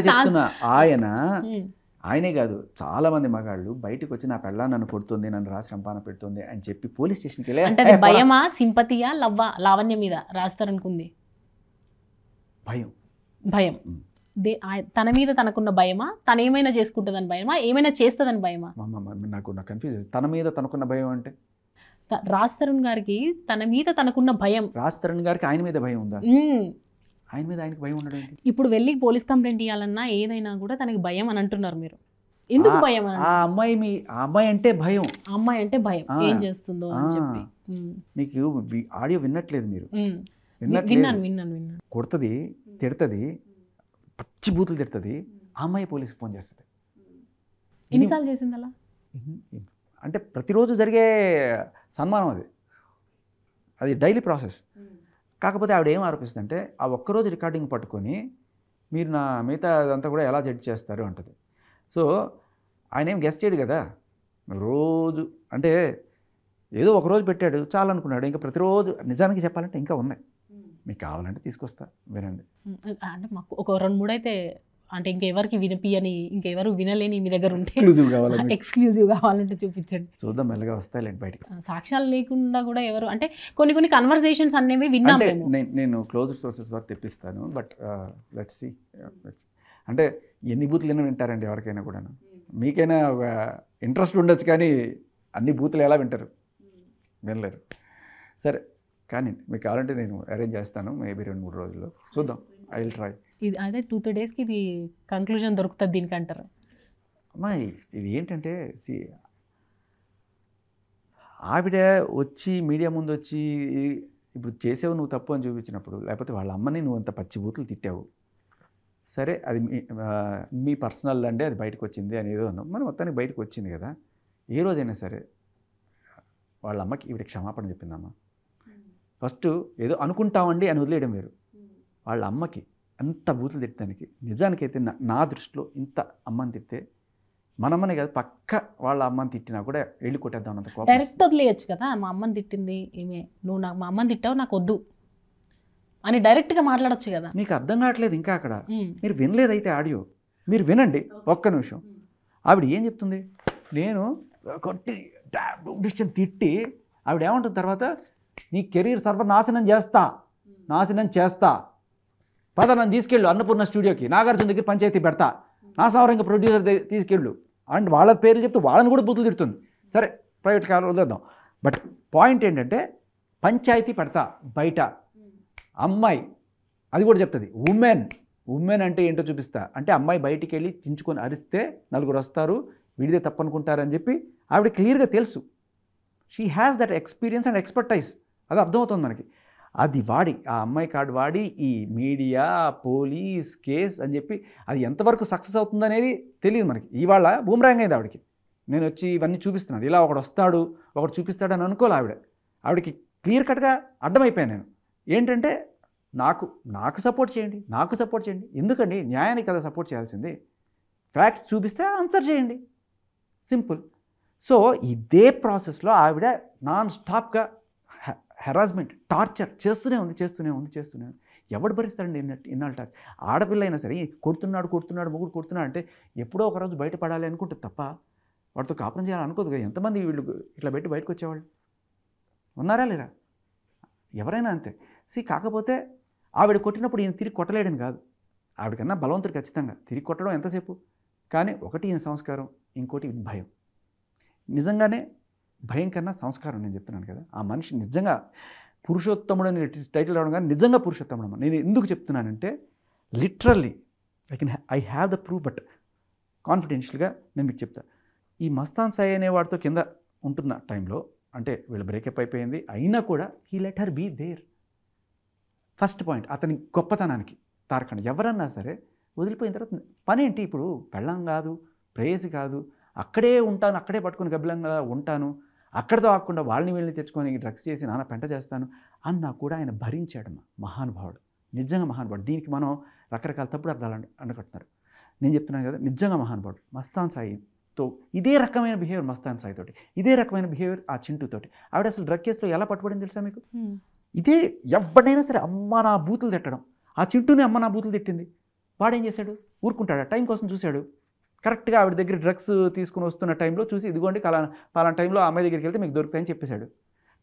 చెప్తున్నా. ఆయనే కాదు, చాలా మంది మగాళ్ళు బయటకు వచ్చి నా పెళ్ళ నన్ను కొడుతుంది, నన్ను రాసి రంపాన పెడుతుంది అని చెప్పి పోలీస్ స్టేషన్కి వెళ్ళి
అంటే భయమా, సింపతియా, లవ్వా? లావణ్య మీద రాస్తారనుకుంది భయం. తన మీద తనకున్న భయమా, తను ఏమైనా చేసుకుంటుందని భయమా, ఏమైనా చేస్తుందని భయమా?
నాకు కన్ఫ్యూజ్. తన మీద తనకున్న భయం అంటే
రాజ్ తరుణ్ గారికి తన మీద తనకున్న భయం.
రాజ్ తరుణ్ గారికి ఆయన మీద భయం ఉందా? ఆయన మీద ఆయనకు భయం ఉండడం.
ఇప్పుడు వెళ్ళి పోలీస్ కంప్లైంట్ ఇవ్వాలన్నా ఏదైనా కూడా తనకి భయం అని అంటున్నారు మీరు. ఎందుకు భయం?
ఆ అమ్మాయి అంటే భయం.
అమ్మాయి అంటే భయం, ఏం చేస్తుందో అని చెప్పి.
మీకు ఆడియో విన్నట్లేదు మీరు?
విన్నాను.
కొడుతుంది, తిడుతుంది, పచ్చి బూతులు తిడుతుంది. ఆ అమ్మాయి పోలీసుకి ఫోన్ చేస్తుంది.
ఎన్నిసార్లు చేసింది అలా?
అంటే ప్రతిరోజు జరిగే సన్మానం అది డైలీ ప్రాసెస్. కాకపోతే ఆవిడ ఏం ఆరోపిస్తుందంటే ఆ ఒక్కరోజు రికార్డింగ్ పట్టుకొని మీరు నా మిగతా అదంతా కూడా ఎలా జడ్జ్ చేస్తారు అంటది. సో ఆయన ఏం గెస్ట్ చేయడు కదా, రోజు అంటే ఏదో ఒకరోజు పెట్టాడు చాలు అనుకున్నాడు. ఇంకా ప్రతిరోజు నిజానికి చెప్పాలంటే ఇంకా ఉన్నాయి, మీకు కావాలంటే తీసుకొస్తా వినండి.
అంటే మాకు ఒక 2-3 అయితే అంటే ఇంకెవరికి వినిపియని, ఇంకెవరు వినలేని మీ దగ్గర ఉంటే ఎక్స్క్లూజివ్ కావాలంటే చూపించండి,
చూద్దాం. మెల్లగా వస్తాయి బయటకు.
సాక్ష్యాలు లేకుండా కూడా ఎవరు అంటే కొన్ని కన్వర్సేషన్స్ అనేవి విన్నాం.
నేను క్లోజ్డ్ సోర్సెస్ వరకు తెప్పిస్తాను. But let's see. అంటే ఎన్ని బూతులు వింటారండి ఎవరికైనా కూడా. మీకైనా ఒక ఇంట్రెస్ట్ ఉండొచ్చు, కానీ అన్ని బూతులు ఎలా వింటారు? వినలేరు. సరే కానీ మీకు కావాలంటే నేను అరేంజ్ చేస్తాను, మేబీ 2-3 రోజుల్లో చూద్దాం. I will try.
ఇది అదే 2-3 డేస్కి ఇది కంక్లూజన్ దొరుకుతుంది దీనికి అంటారు.
అమ్మాయి ఇది ఏంటంటే ఆవిడ వచ్చి మీడియా ముందు వచ్చి ఇప్పుడు చేసావు నువ్వు తప్పు అని చూపించినప్పుడు, లేకపోతే వాళ్ళ అమ్మని నువ్వు అంత పచ్చి బూతులు తిట్టావు, సరే అది మీ పర్సనల్ అంటే అది బయటకు వచ్చింది అని ఏదో అన్నాం. మనం మొత్తానికి బయటకు వచ్చింది కదా. ఏ రోజైనా సరే వాళ్ళ అమ్మకి ఈవిడ క్షమాపణ చెప్పిందమ్మా. ఫస్ట్ ఏదో అనుకుంటామండి అని వదిలేయడం వేరు. వాళ్ళ అమ్మకి అంత బూతులు తిట్టడానికి నిజానికైతే నా దృష్టిలో ఇంత అమ్మని తిడితే మనమ్మనే కాదు పక్క వాళ్ళ అమ్మని తిట్టినా కూడా వెళ్ళి కొట్టేద్దాం అంత కోపం.
డైరెక్ట్ వదిలేయచ్చు కదా, మా అమ్మని తిట్టింది ఏమే, నువ్వు నాకు మా అమ్మని తిట్టావు నాకు వద్దు అని డైరెక్ట్గా మాట్లాడచ్చు కదా.
మీకు అర్థం కావట్లేదు ఇంకా అక్కడ, మీరు వినలేదైతే ఆడియో. మీరు వినండి ఒక్క నిమిషం. ఆవిడ ఏం చెప్తుంది, నేను కొట్టి డిస్టెన్స్ తిట్టి ఆవిడ ఏమంటుంది తర్వాత, నీ కెరీర్ సర్వనాశనం చేస్తా, పద నన్ను తీసుకెళ్ళు అన్నపూర్ణ స్టూడియోకి, నాగార్జున దగ్గర పంచాయతీ పెడతా, నా సౌరంగ ప్రొడ్యూసర్ తీసుకెళ్ళు అండ్ వాళ్ళ పేర్లు చెప్తే వాళ్ళని కూడా బుద్ధులు తిడుతుంది. సరే ప్రైవేట్ కార్ వదిలేద్దాం. బట్ పాయింట్ ఏంటంటే పంచాయతీ పెడతా బయట, అమ్మాయి అది కూడా చెప్తుంది, ఉమెన్ అంటే ఏంటో చూపిస్తా అంటే అమ్మాయి బయటికి వెళ్ళి చించుకొని అరిస్తే నలుగురు వస్తారు, వీడిదే తప్పనుకుంటారని చెప్పి ఆవిడ క్లియర్గా తెలుసు. She has that experience and expertise. అది అర్థమవుతుంది మనకి. అది వాడి ఆ అమ్మాయి కార్డు వాడి ఈ మీడియా పోలీస్ కేస్ అని చెప్పి అది ఎంతవరకు సక్సెస్ అవుతుంది అనేది తెలియదు మనకి. ఇవాళ బూమరాంగ్ అయింది ఆవిడకి. నేను వచ్చి ఇవన్నీ చూపిస్తున్నాను, ఇలా ఒకడు వస్తాడు ఒకడు చూపిస్తాడు అని అనుకోలే ఆవిడకి క్లియర్ కట్గా అర్థమైపోయాను నేను. ఏంటంటే నాకు సపోర్ట్ చేయండి, ఎందుకండి న్యాయానికి కదా సపోర్ట్ చేయాల్సింది, ఫ్యాక్ట్స్ చూపిస్తే ఆన్సర్ చేయండి, సింపుల్. సో ఇదే ప్రాసెస్లో ఆవిడ నాన్ స్టాప్గా హెరాస్మెంట్ టార్చర్ చేస్తూనే ఉంది. ఎవడు భరిస్తాడండి ఇన్నాళ్ళు టార్చర్? ఆడపిల్ల అయినా సరే కొడుతున్నాడు మొగుడు కొడుతున్నాడు అంటే ఎప్పుడో ఒకరోజు బయటపడాలి అనుకుంటుంది తప్ప వాడితో కాపురం చేయాలని అనుకోదు కదా. ఎంతమంది వీళ్ళు ఇట్లా పెట్టి బయటకు వచ్చేవాళ్ళు ఉన్నారా లేరా? ఎవరైనా అంతే. కాకపోతే ఆవిడ కొట్టినప్పుడు ఈయన తిరిగి కొట్టలేడని కాదు, ఆవిడకన్నా బలవంతుడు ఖచ్చితంగా తిరిగి కొట్టడం ఎంతసేపు. కానీ ఒకటి ఈయన సంస్కారం, ఇంకోటి భయం. నిజంగానే భయం కన్నా సంస్కారం నేను చెప్తున్నాను కదా. ఆ మనిషి నిజంగా పురుషోత్తముడు అని టైటిల్ రావడం కానీ నిజంగా పురుషోత్తముడు. నేను ఎందుకు చెప్తున్నానంటే literally I have the proof. But కాన్ఫిడెన్షియల్గా నేను మీకు చెప్తా. ఈ మస్తాన్ సాయి అనే వాడితో కింద ఉంటున్న టైంలో అంటే వీళ్ళు బ్రేకప్ అయిపోయింది అయినా కూడా he let her be there. First point అతని గొప్పతనానికి తారకండి. ఎవరన్నా సరే వదిలిపోయిన తర్వాత పని ఏంటి? ఇప్పుడు పెళ్ళం కాదు, ప్రేయసి కాదు, అక్కడే ఉంటాను, అక్కడే పట్టుకుని గబ్బిలంగా ఉంటాను, అక్కడితో ఆకుండా వాళ్ళని వీళ్ళని తెచ్చుకొని డ్రగ్స్ చేసి నాన్న పెంట చేస్తాను అన్నా కూడా ఆయన భరించాడు. మహానుభావుడు, నిజంగా మహానుభావుడు. దీనికి మనం రకరకాల తప్పుడు అర్థాలు అనుకుంటున్నారు. నేను చెప్తున్నాను కదా, నిజంగా మహానుభావుడు. మస్తాన్ సాయితో ఇదే రకమైన బిహేవియర్, మస్తాన్ సాయితోటి ఇదే రకమైన బిహేవియర్ ఆ చింటూతోటి. ఆవిడ అసలు డ్రగ్ కేసులో ఎలా పట్టుబడింది తెలుసా మీకు? ఇదే ఎవరినైనా సరే అమ్మ నా బూతులు తిట్టడం. ఆ చింటూనే అమ్మ నా బూతులు తిట్టింది. వాడేం చేశాడు? ఊరుకుంటాడు. టైం కోసం చూశాడు. కరెక్ట్గా ఆవిడ దగ్గర డ్రగ్స్ తీసుకుని వస్తున్న టైంలో చూసి ఇదిగోండి పలానా టైంలో ఆ అమ్మాయి దగ్గరికి వెళ్తే మీకు దొరుకుతాయని చెప్పేశాడు.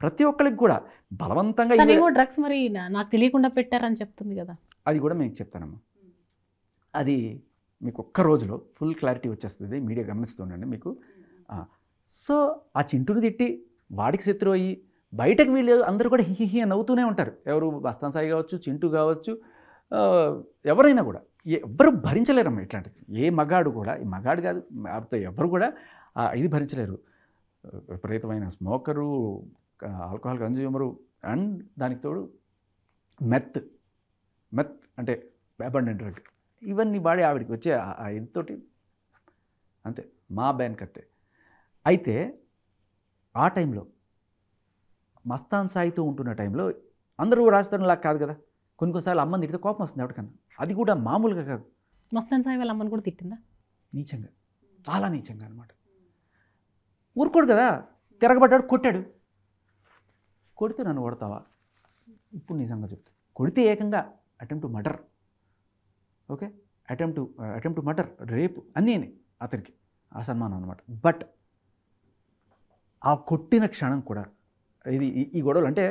ప్రతి ఒక్కరికి కూడా బలవంతంగా
డ్రగ్స్ మరి నాకు తెలియకుండా పెట్టారని చెప్తుంది కదా.
అది కూడా మీకు చెప్తానమ్మా. అది మీకు ఒక్క రోజులో ఫుల్ క్లారిటీ వచ్చేస్తుంది. మీడియా గమనిస్తుండండి మీకు. సో ఆ చింటూని తిట్టి వాడికి శత్రువు అయ్యి బయటకు వీళ్ళు అందరూ కూడా హిహి నవ్వుతూనే ఉంటారు. ఎవరు మస్తాన్ సాయి కావచ్చు, చింటూ కావచ్చు, ఎవరైనా కూడా ఎవ్వరు భరించలేరమ్మా ఇట్లాంటిది. ఏ మగాడు కూడా, ఈ మగాడు కాదు ఎవరు కూడా ఇది భరించలేరు. విపరీతమైన స్మోకరు, ఆల్కహాల్ కన్జ్యూమరు అండ్ దానికి తోడు మెత్ అంటే అబండెంట్ డ్రగ్, ఇవన్నీ వాడి ఆవిడికి వచ్చే ఇంతోటి అంతే మా బ్యాన్ కత్తే. అయితే ఆ టైంలో మస్తాన్ సాయితో ఉంటున్న టైంలో అందరూ రాజస్థాన్లా కాదు కదా, కొన్నిసార్లు అమ్మని తిడితే కోపం వస్తుంది ఎవరికన్నా. అది కూడా మామూలుగా కాదు.
మస్తాన్ సాయి వాళ్ళ అమ్మని కూడా తిట్టిందా? నీచంగా,
చాలా నీచంగా అనమాట. ఊరుకోడు కదా, తిరగబడ్డాడు, కొట్టాడు. కొడితే నన్ను కొడతావా? ఇప్పుడు నిజంగా చెప్తా, కొడితే ఏకంగా attempt to murder, okay, attempt to murder, రేపు అన్నీ అతనికి అసన్మానం అనమాట. బట్ ఆ కొట్టిన క్షణం కూడా ఈ గొడవలు అంటే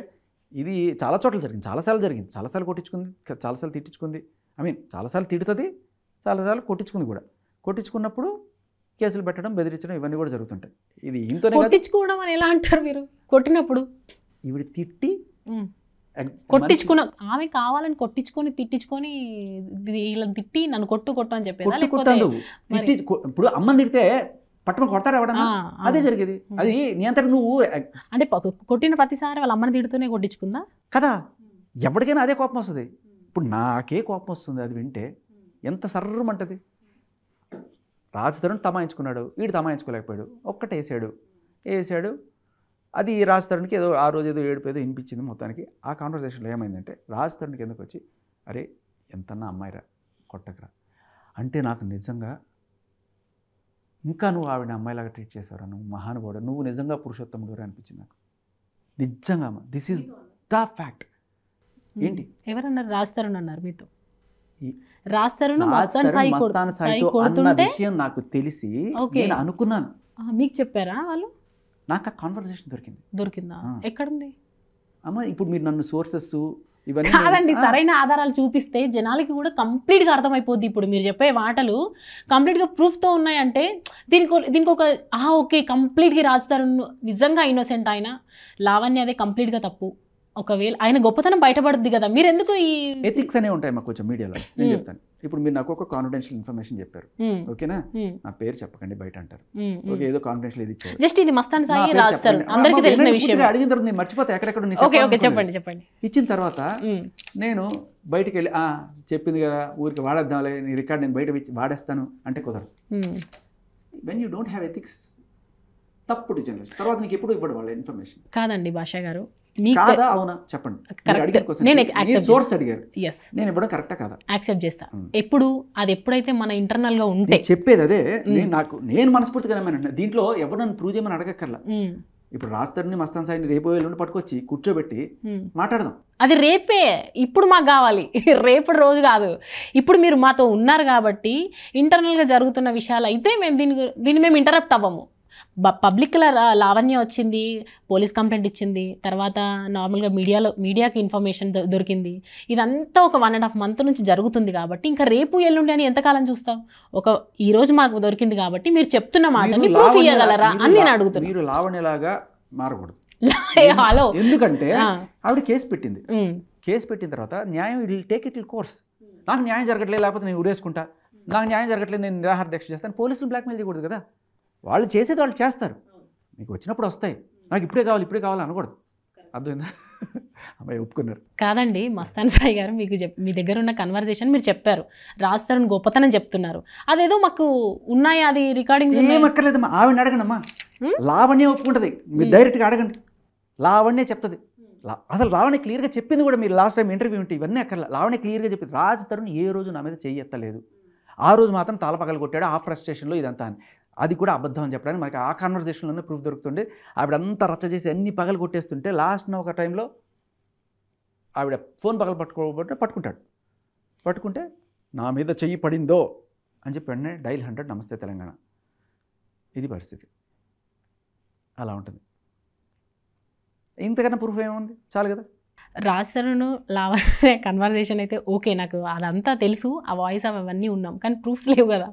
ఇది చాలా చోట్ల జరిగింది, చాలాసార్లు కొట్టించుకుంది, చాలాసార్లు తిట్టించుకుంది. చాలాసార్లు తిడుతుంది, చాలాసార్లు కొట్టించుకుంది కూడా. కొట్టించుకున్నప్పుడు కేసులు పెట్టడం, బెదిరించడం ఇవన్నీ కూడా జరుగుతుంటాయి. ఇది ఇంతనే
కొట్టించుకోవడం అని ఎలా అంటారు మీరు? కొట్టినప్పుడు
ఇవి తిట్టి
కొట్టించుకున్న ఆమె కావాలని కొట్టించుకొని తిట్టించుకొని వీళ్ళని తిట్టి నన్ను కొట్టు అని చెప్పేది.
ఇప్పుడు అమ్మని తిడితే పట్టుకొని కొడతాడు ఎవడన్నా, అదే జరిగేది. అది నీ అంతటి నువ్వు
అంటే కొట్టిన ప్రతిసారి వాళ్ళ అమ్మని తిడుతూనే కొట్టించుకుందా కదా.
ఎవరికైనా అదే కోపం వస్తుంది. ఇప్పుడు నాకే కోపం వస్తుంది అది వింటే, ఎంత సర్రమంటది. రాజతరుణ్ తమాయించుకున్నాడు, వీడు తమాయించుకోలేకపోయాడు, వేసాడు. అది రాజతరుణ్కి ఏదో ఆ రోజు ఏదో ఏడుపేదో వినిపించింది. మొత్తానికి ఆ కాన్వర్సేషన్లో ఏమైందంటే రాజతరుణ్కి ఎందుకు వచ్చి, అరే ఎంతన్నా అమ్మాయిరా, కొట్టకరా అంటే, నాకు నిజంగా ఇంకా నువ్వు ఆవిడ అమ్మాయిలాగా ట్రీట్ చేశారా, నువ్వు మహానుభావుడు, నువ్వు నిజంగా పురుషోత్తముడు అనిపించింది నాకు నిజంగా. This is the fact. ఏంటి
ఎవరన్నారు? రాజతరుణ్ అన్నారు మీతో? రాజ్ తరుణ్ మస్తాన్ సాయి
సాయితో అన్న
కొడుతుంటే
విషయం నాకు తెలిసి
Okay.
నేను అనుకున్నాను.
మీకు చెప్పారా వాళ్ళు?
నాకు ఆ కాన్వర్సేషన్ దొరికింది.
దొరికిందా? ఎక్కడుంది?
అమ్మ ఇప్పుడు మీరు నన్ను సోర్సెస్ ఇవన్నీ
కాదండి, సరైన ఆధారాలు చూపిస్తే జనాలకి కూడా కంప్లీట్గా అర్థమైపోద్ది. ఇప్పుడు మీరు చెప్పే మాటలు కంప్లీట్గా ప్రూఫ్తో ఉన్నాయంటే దీనికి ఒక ఓకే కంప్లీట్గా రాజ్ తరుణ్ నిజంగా ఇన్నోసెంట్, ఆయన లావణ్య అదే కంప్లీట్గా తప్పు. ఒకవేళ ఆయన గొప్పతనం బయటపడుద్ది కదా, మీరు ఎందుకు ఈ
ఎథిక్స్ అనేవి ఉంటాయి మాకు కొంచెం మీడియాలో. నేను చెప్తాను. ఇప్పుడు మీరు నాకు ఒక కాన్ఫిడెన్షియల్ ఇన్ఫర్మేషన్ చెప్పారు, ఓకేనా? నా పేరు చెప్పకండి బయట అంటారు. ఓకే, ఏదో కాన్ఫిడెన్షియల్ ఇది ఇచ్చారు.
జస్ట్ ఇది మస్తాన్ సాయి రాజ్ తరుణ్ అందరికీ తెలిసిన విషయం.
అడిగిన తర్వాత నేను మర్చిపోతే ఎక్కడెక్కడ
ఓకే ఓకే చెప్పండి.
ఇచ్చిన తర్వాత నేను బయటికి వెళ్ళి చెప్పింది కదా ఊరికి వాడేద్దాంలే, నీ రికార్డ్ నేను బయట వాడేస్తాను అంటే కుదరదు. When you don't have ethics, తప్పుడు జనరేషన్ తర్వాత నీకు ఎప్పుడు ఇవ్వడు వాళ్ళ ఇన్ఫర్మేషన్.
కాదండి భాషా గారు,
కాదా అవునా చెప్పండి. సోర్స్ అడిగారు, నేను ఇవ్వడం కరెక్టా కాదా?
యాక్సెప్ట్ చేస్తా. ఎప్పుడైతే మన ఇంటర్నల్ గా ఉంటే
చెప్పేది అదే. నేను మనస్ఫూర్తిగా నమ్మాను. దీంట్లో ఎవరు నన్ను ప్రూవ్ చేయమని అడగక్కర్లా. ఇప్పుడు రాజ్ తరుణ్ మస్తాన్ సాయిని రేపు ఎల్లుండి పట్టుకొచ్చి కూర్చోబెట్టి మాట్లాడదాం.
అది రేపే, ఇప్పుడు మాకు కావాలి, రేపటి రోజు కాదు. ఇప్పుడు మీరు మాతో ఉన్నారు కాబట్టి ఇంటర్నల్గా జరుగుతున్న విషయాలు అయితే మేము దీన్ని మేము ఇంటరప్ట్ అవ్వము. పబ్లిక్లో లావణ్య వచ్చింది, పోలీస్ కంప్లైంట్ ఇచ్చింది, తర్వాత నార్మల్గా మీడియాకి ఇన్ఫర్మేషన్ దొరికింది. ఇదంతా ఒక 1.5 month నుంచి జరుగుతుంది కాబట్టి ఇంకా రేపు ఎల్లుండి అని ఎంతకాలం చూస్తాం? ఈ రోజు మాకు దొరికింది కాబట్టి మీరు చెప్తున్న మాటని ప్రూఫ్ ఇవ్వగలరా అని నేను అడుగుతున్నాను.
మీరు లావణ్యలాగా మారకూడదు.
హలో,
ఎందుకంటే ఆవిడ కేసు పెట్టింది. కేసు పెట్టిన తర్వాత న్యాయం టేక్ ఇట్ కోర్స్. నాకు న్యాయం జరగట్లేదు, లేకపోతే నేను ఊరేసుకుంటా, నాకు న్యాయం జరగట్లేదు నేను నిరాహార దీక్ష చేస్తాను. పోలీసులు బ్లాక్మెయిల్ చేయకూడదు కదా. వాళ్ళు చేసేది వాళ్ళు చేస్తారు, మీకు వచ్చినప్పుడు వస్తాయి. నాకు ఇప్పుడే కావాలి అనకూడదు. అర్థమైందా? అమ్మాయి ఒప్పుకున్నారు.
కాదండి మస్తాన్ సాయి గారు, మీ దగ్గర ఉన్న కన్వర్జేషన్ మీరు చెప్పారు, రాజ్ తరుణ్ గొప్పతనం చెప్తున్నారు. అదేదో మాకు ఉన్నాయా అది రికార్డింగ్స్?
ఏమక్కర్లేదమ్మా, ఆవిడని అడగండమ్మా. లావణ్య ఒప్పుకుంటుంది, మీరు డైరెక్ట్గా అడగండి. లావణ్య చెప్తుంది. అసలు లావణ్య క్లియర్గా చెప్పింది కూడా, మీరు లాస్ట్ టైం ఇంటర్వ్యూ ఉంటే ఇవన్నీ అక్కర్లే. లావణ్య క్లియర్గా చెప్పింది, రాజ్ తరుణ్ ఏ రోజు నా మీద చెయ్యి ఎత్తలేదు, ఆ రోజు మాత్రం తాళపగలు కొట్టాడు ఆ ఫ్రస్ట్రేషన్లో ఇదంతా అని. అది కూడా అబద్ధం అని చెప్పడానికి మనకి ఆ కాన్వర్జేషన్లోనే ప్రూఫ్ దొరుకుతుండే. ఆవిడంతా రచ్చ చేసి అన్ని పగలు కొట్టేస్తుంటే లాస్ట్ ఒక టైంలో ఆవిడ ఫోన్ పగలు పట్టుకుంటే నా మీద చెయ్యి పడిందో అని చెప్పి వెంటనే డైల్ 100 నమస్తే తెలంగాణ. ఇది పరిస్థితి, అలా ఉంటుంది. ఇంతకన్నా ప్రూఫ్ ఏముంది, చాలు కదా.
రాజ్ తరుణ్ లావణ్య కన్వర్జేషన్ అయితే ఓకే, నాకు అదంతా తెలుసు, ఆ వాయిస్ అవన్నీ ఉన్నాం, కానీ ప్రూఫ్స్ లేవు కదా.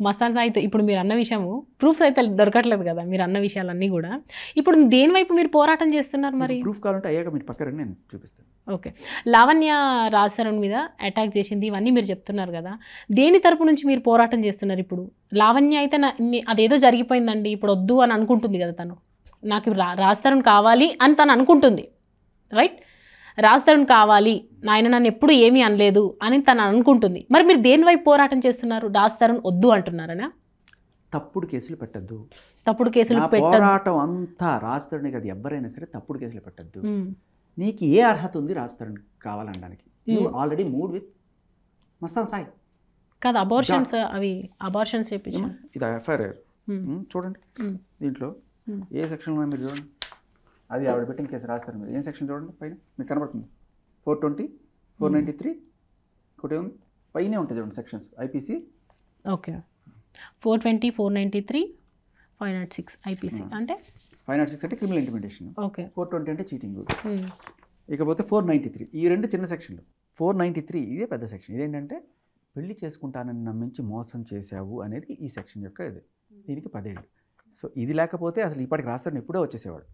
మస్తాన్ సాయితో ఇప్పుడు మీరు అన్న విషయము ప్రూఫ్స్ అయితే దొరకట్లేదు కదా, మీరు అన్న విషయాలన్నీ కూడా. ఇప్పుడు దేని వైపు మీరు పోరాటం చేస్తున్నారు? మరి
ప్రూఫ్ కావాలంటే అయ్యాక మీరు పక్కన నేను చూపిస్తాను.
ఓకే, లావణ్య రాజ్ తరుణ్ మీద అటాక్ చేసింది, ఇవన్నీ మీరు చెప్తున్నారు కదా, దేని తరపు నుంచి మీరు పోరాటం చేస్తున్నారు? ఇప్పుడు లావణ్య అయితే అదేదో జరిగిపోయిందండి, ఇప్పుడు వద్దు అని అనుకుంటుంది కదా, తను నాకు రాజ్ తరుణ్ కావాలి అని తను అనుకుంటుంది, రైట్? రాజ్ తరుణ్ కావాలి, ఆయన నన్ను ఎప్పుడు ఏమీ అనలేదు అని తను అనుకుంటుంది. మరి మీరు దేని వైపు పోరాటం చేస్తున్నారు? రాజ్ తరుణ్ వద్దు అంటున్నారనా?
తప్పుడు కేసులు పెట్టద్దు,
తప్పుడు కేసులు
పోరాటం అంతా రాజ్ తరుణ్ కాదు, ఎవరైనా సరే తప్పుడు కేసులు పెట్టద్దు. నీకు ఏ అర్హత ఉంది రాజ్ తరుణ్ కావాలనడానికి? నువ్వు already mood with Mastan Sai
కాదు. అబార్షన్స్, అవి అబార్షన్స్ చెప్పించు.
ఇది ఎఫ్ఐఆర్ చూడండి, దీంట్లో ఏ సెక్షన్లో మీరు చూడండి. అది ఆవిడ పెట్టిన కేసు రాజ్ తరుణ్ మీద. ఏం సెక్షన్ చూడండి పైన మీకు కనబడుతుంది, 420, 493 ఇంకోటి ఉంది పైనే ఉంటుంది చూడండి సెక్షన్స్ ఐపీసీ.
ఓకే, 420, 493, 506 ఐపీసీ అంటే
506 అంటే క్రిమినల్ ఇంటిమిడేషన్.
ఓకే,
420 అంటే చీటింగ్. ఇకపోతే 493 ఈ రెండు చిన్న సెక్షన్లు. 493 ఇదే పెద్ద సెక్షన్. ఇదేంటంటే పెళ్లి చేసుకుంటానని నమ్మించి మోసం చేశావు అనేది ఈ సెక్షన్ యొక్క ఇది. దీనికి 10 ఏళ్ళు. సో ఇది లేకపోతే అసలు ఇప్పటికి రాజ్ తరుణ్ ఎప్పుడో వచ్చేసేవాడు.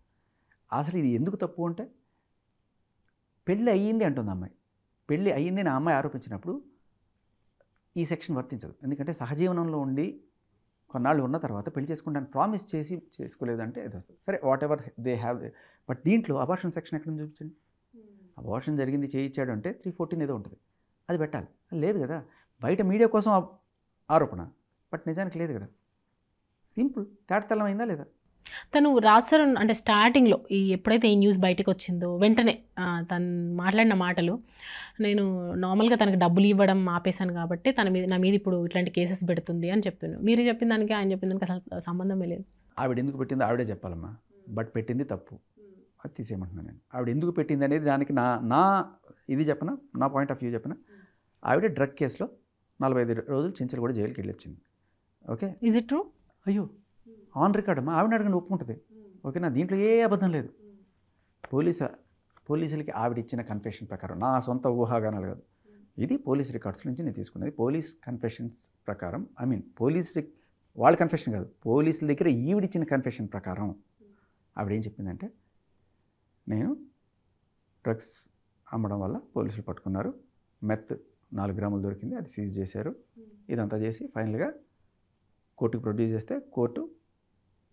అసలు ఇది ఎందుకు తప్పు అంటే, పెళ్ళి అయ్యింది అంటుంది అమ్మాయి, పెళ్ళి అయ్యింది అని ఆ అమ్మాయి ఆరోపించినప్పుడు ఈ సెక్షన్ వర్తించదు. ఎందుకంటే సహజీవనంలో ఉండి కొన్నాళ్ళు ఉన్న తర్వాత పెళ్లి చేసుకుంటాను ప్రామిస్ చేసి చేసుకోలేదంటే ఇది వస్తుంది. సరే what ever they have. But దీంట్లో అబార్షన్ సెక్షన్ ఎక్కడ చూపించండి. అబార్షన్ జరిగింది చేయించాడు అంటే 314 ఏదో ఉంటుంది, అది పెట్టాలి. లేదు కదా, బయట మీడియా కోసం ఆరోపణ, బట్ నిజానికి లేదు కదా. సింపుల్, తేటతెల్లమైందా లేదా?
తను రాజ్ తరుణ్ అంటే స్టార్టింగ్లో ఎప్పుడైతే ఈ న్యూస్ బయటకు వచ్చిందో వెంటనే తను మాట్లాడిన మాటలు, నేను నార్మల్గా తనకు డబ్బులు ఇవ్వడం ఆపేశాను కాబట్టి నా మీద ఇప్పుడు ఇట్లాంటి కేసెస్ పెడుతుంది అని చెప్పాను. మీరు చెప్పిన దానికి ఆయన చెప్పిన దానికి అసలు సంబంధమే లేదు.
ఆవిడ ఎందుకు పెట్టిందో ఆవిడే చెప్పాలమ్మా, బట్ పెట్టింది తప్పు, అది తీసేయమంటున్నాను నేను. ఆవిడ ఎందుకు పెట్టింది అనేది దానికి నా ఇది చెప్పనా, నా పాయింట్ ఆఫ్ వ్యూ చెప్పనా. ఆవిడ డ్రగ్ కేసులో 45 రోజులు చించలు కూడా జైలుకి వెళ్ళి వచ్చింది. Okay,
is it true?
అయ్యో ఆన్ రికార్డ్ అమ్మా, ఆవిడ అడగండి ఒప్పుకుంటుంది. ఓకేనా, దీంట్లో ఏ అబద్ధం లేదు. పోలీసులకి ఆవిడ ఇచ్చిన కన్ఫెషన్ ప్రకారం, నా సొంత ఊహాగానాలు కాదు, ఇది పోలీస్ రికార్డ్స్ నుంచి నేను తీసుకున్నది. పోలీస్ కన్ఫెషన్స్ ప్రకారం, ఐ మీన్ వాళ్ళ కన్ఫెషన్ కాదు, పోలీసుల దగ్గర ఈవిడిచ్చిన కన్ఫెషన్ ప్రకారం ఆవిడ ఏం చెప్పిందంటే, నేను డ్రగ్స్ అమ్మడం వల్ల పోలీసులు పట్టుకున్నారు, మెత్ 4 గ్రాములు దొరికింది, అది సీజ్ చేశారు, ఇదంతా చేసి ఫైనల్గా కోర్టుకు ప్రొడ్యూస్ చేస్తే కోర్టు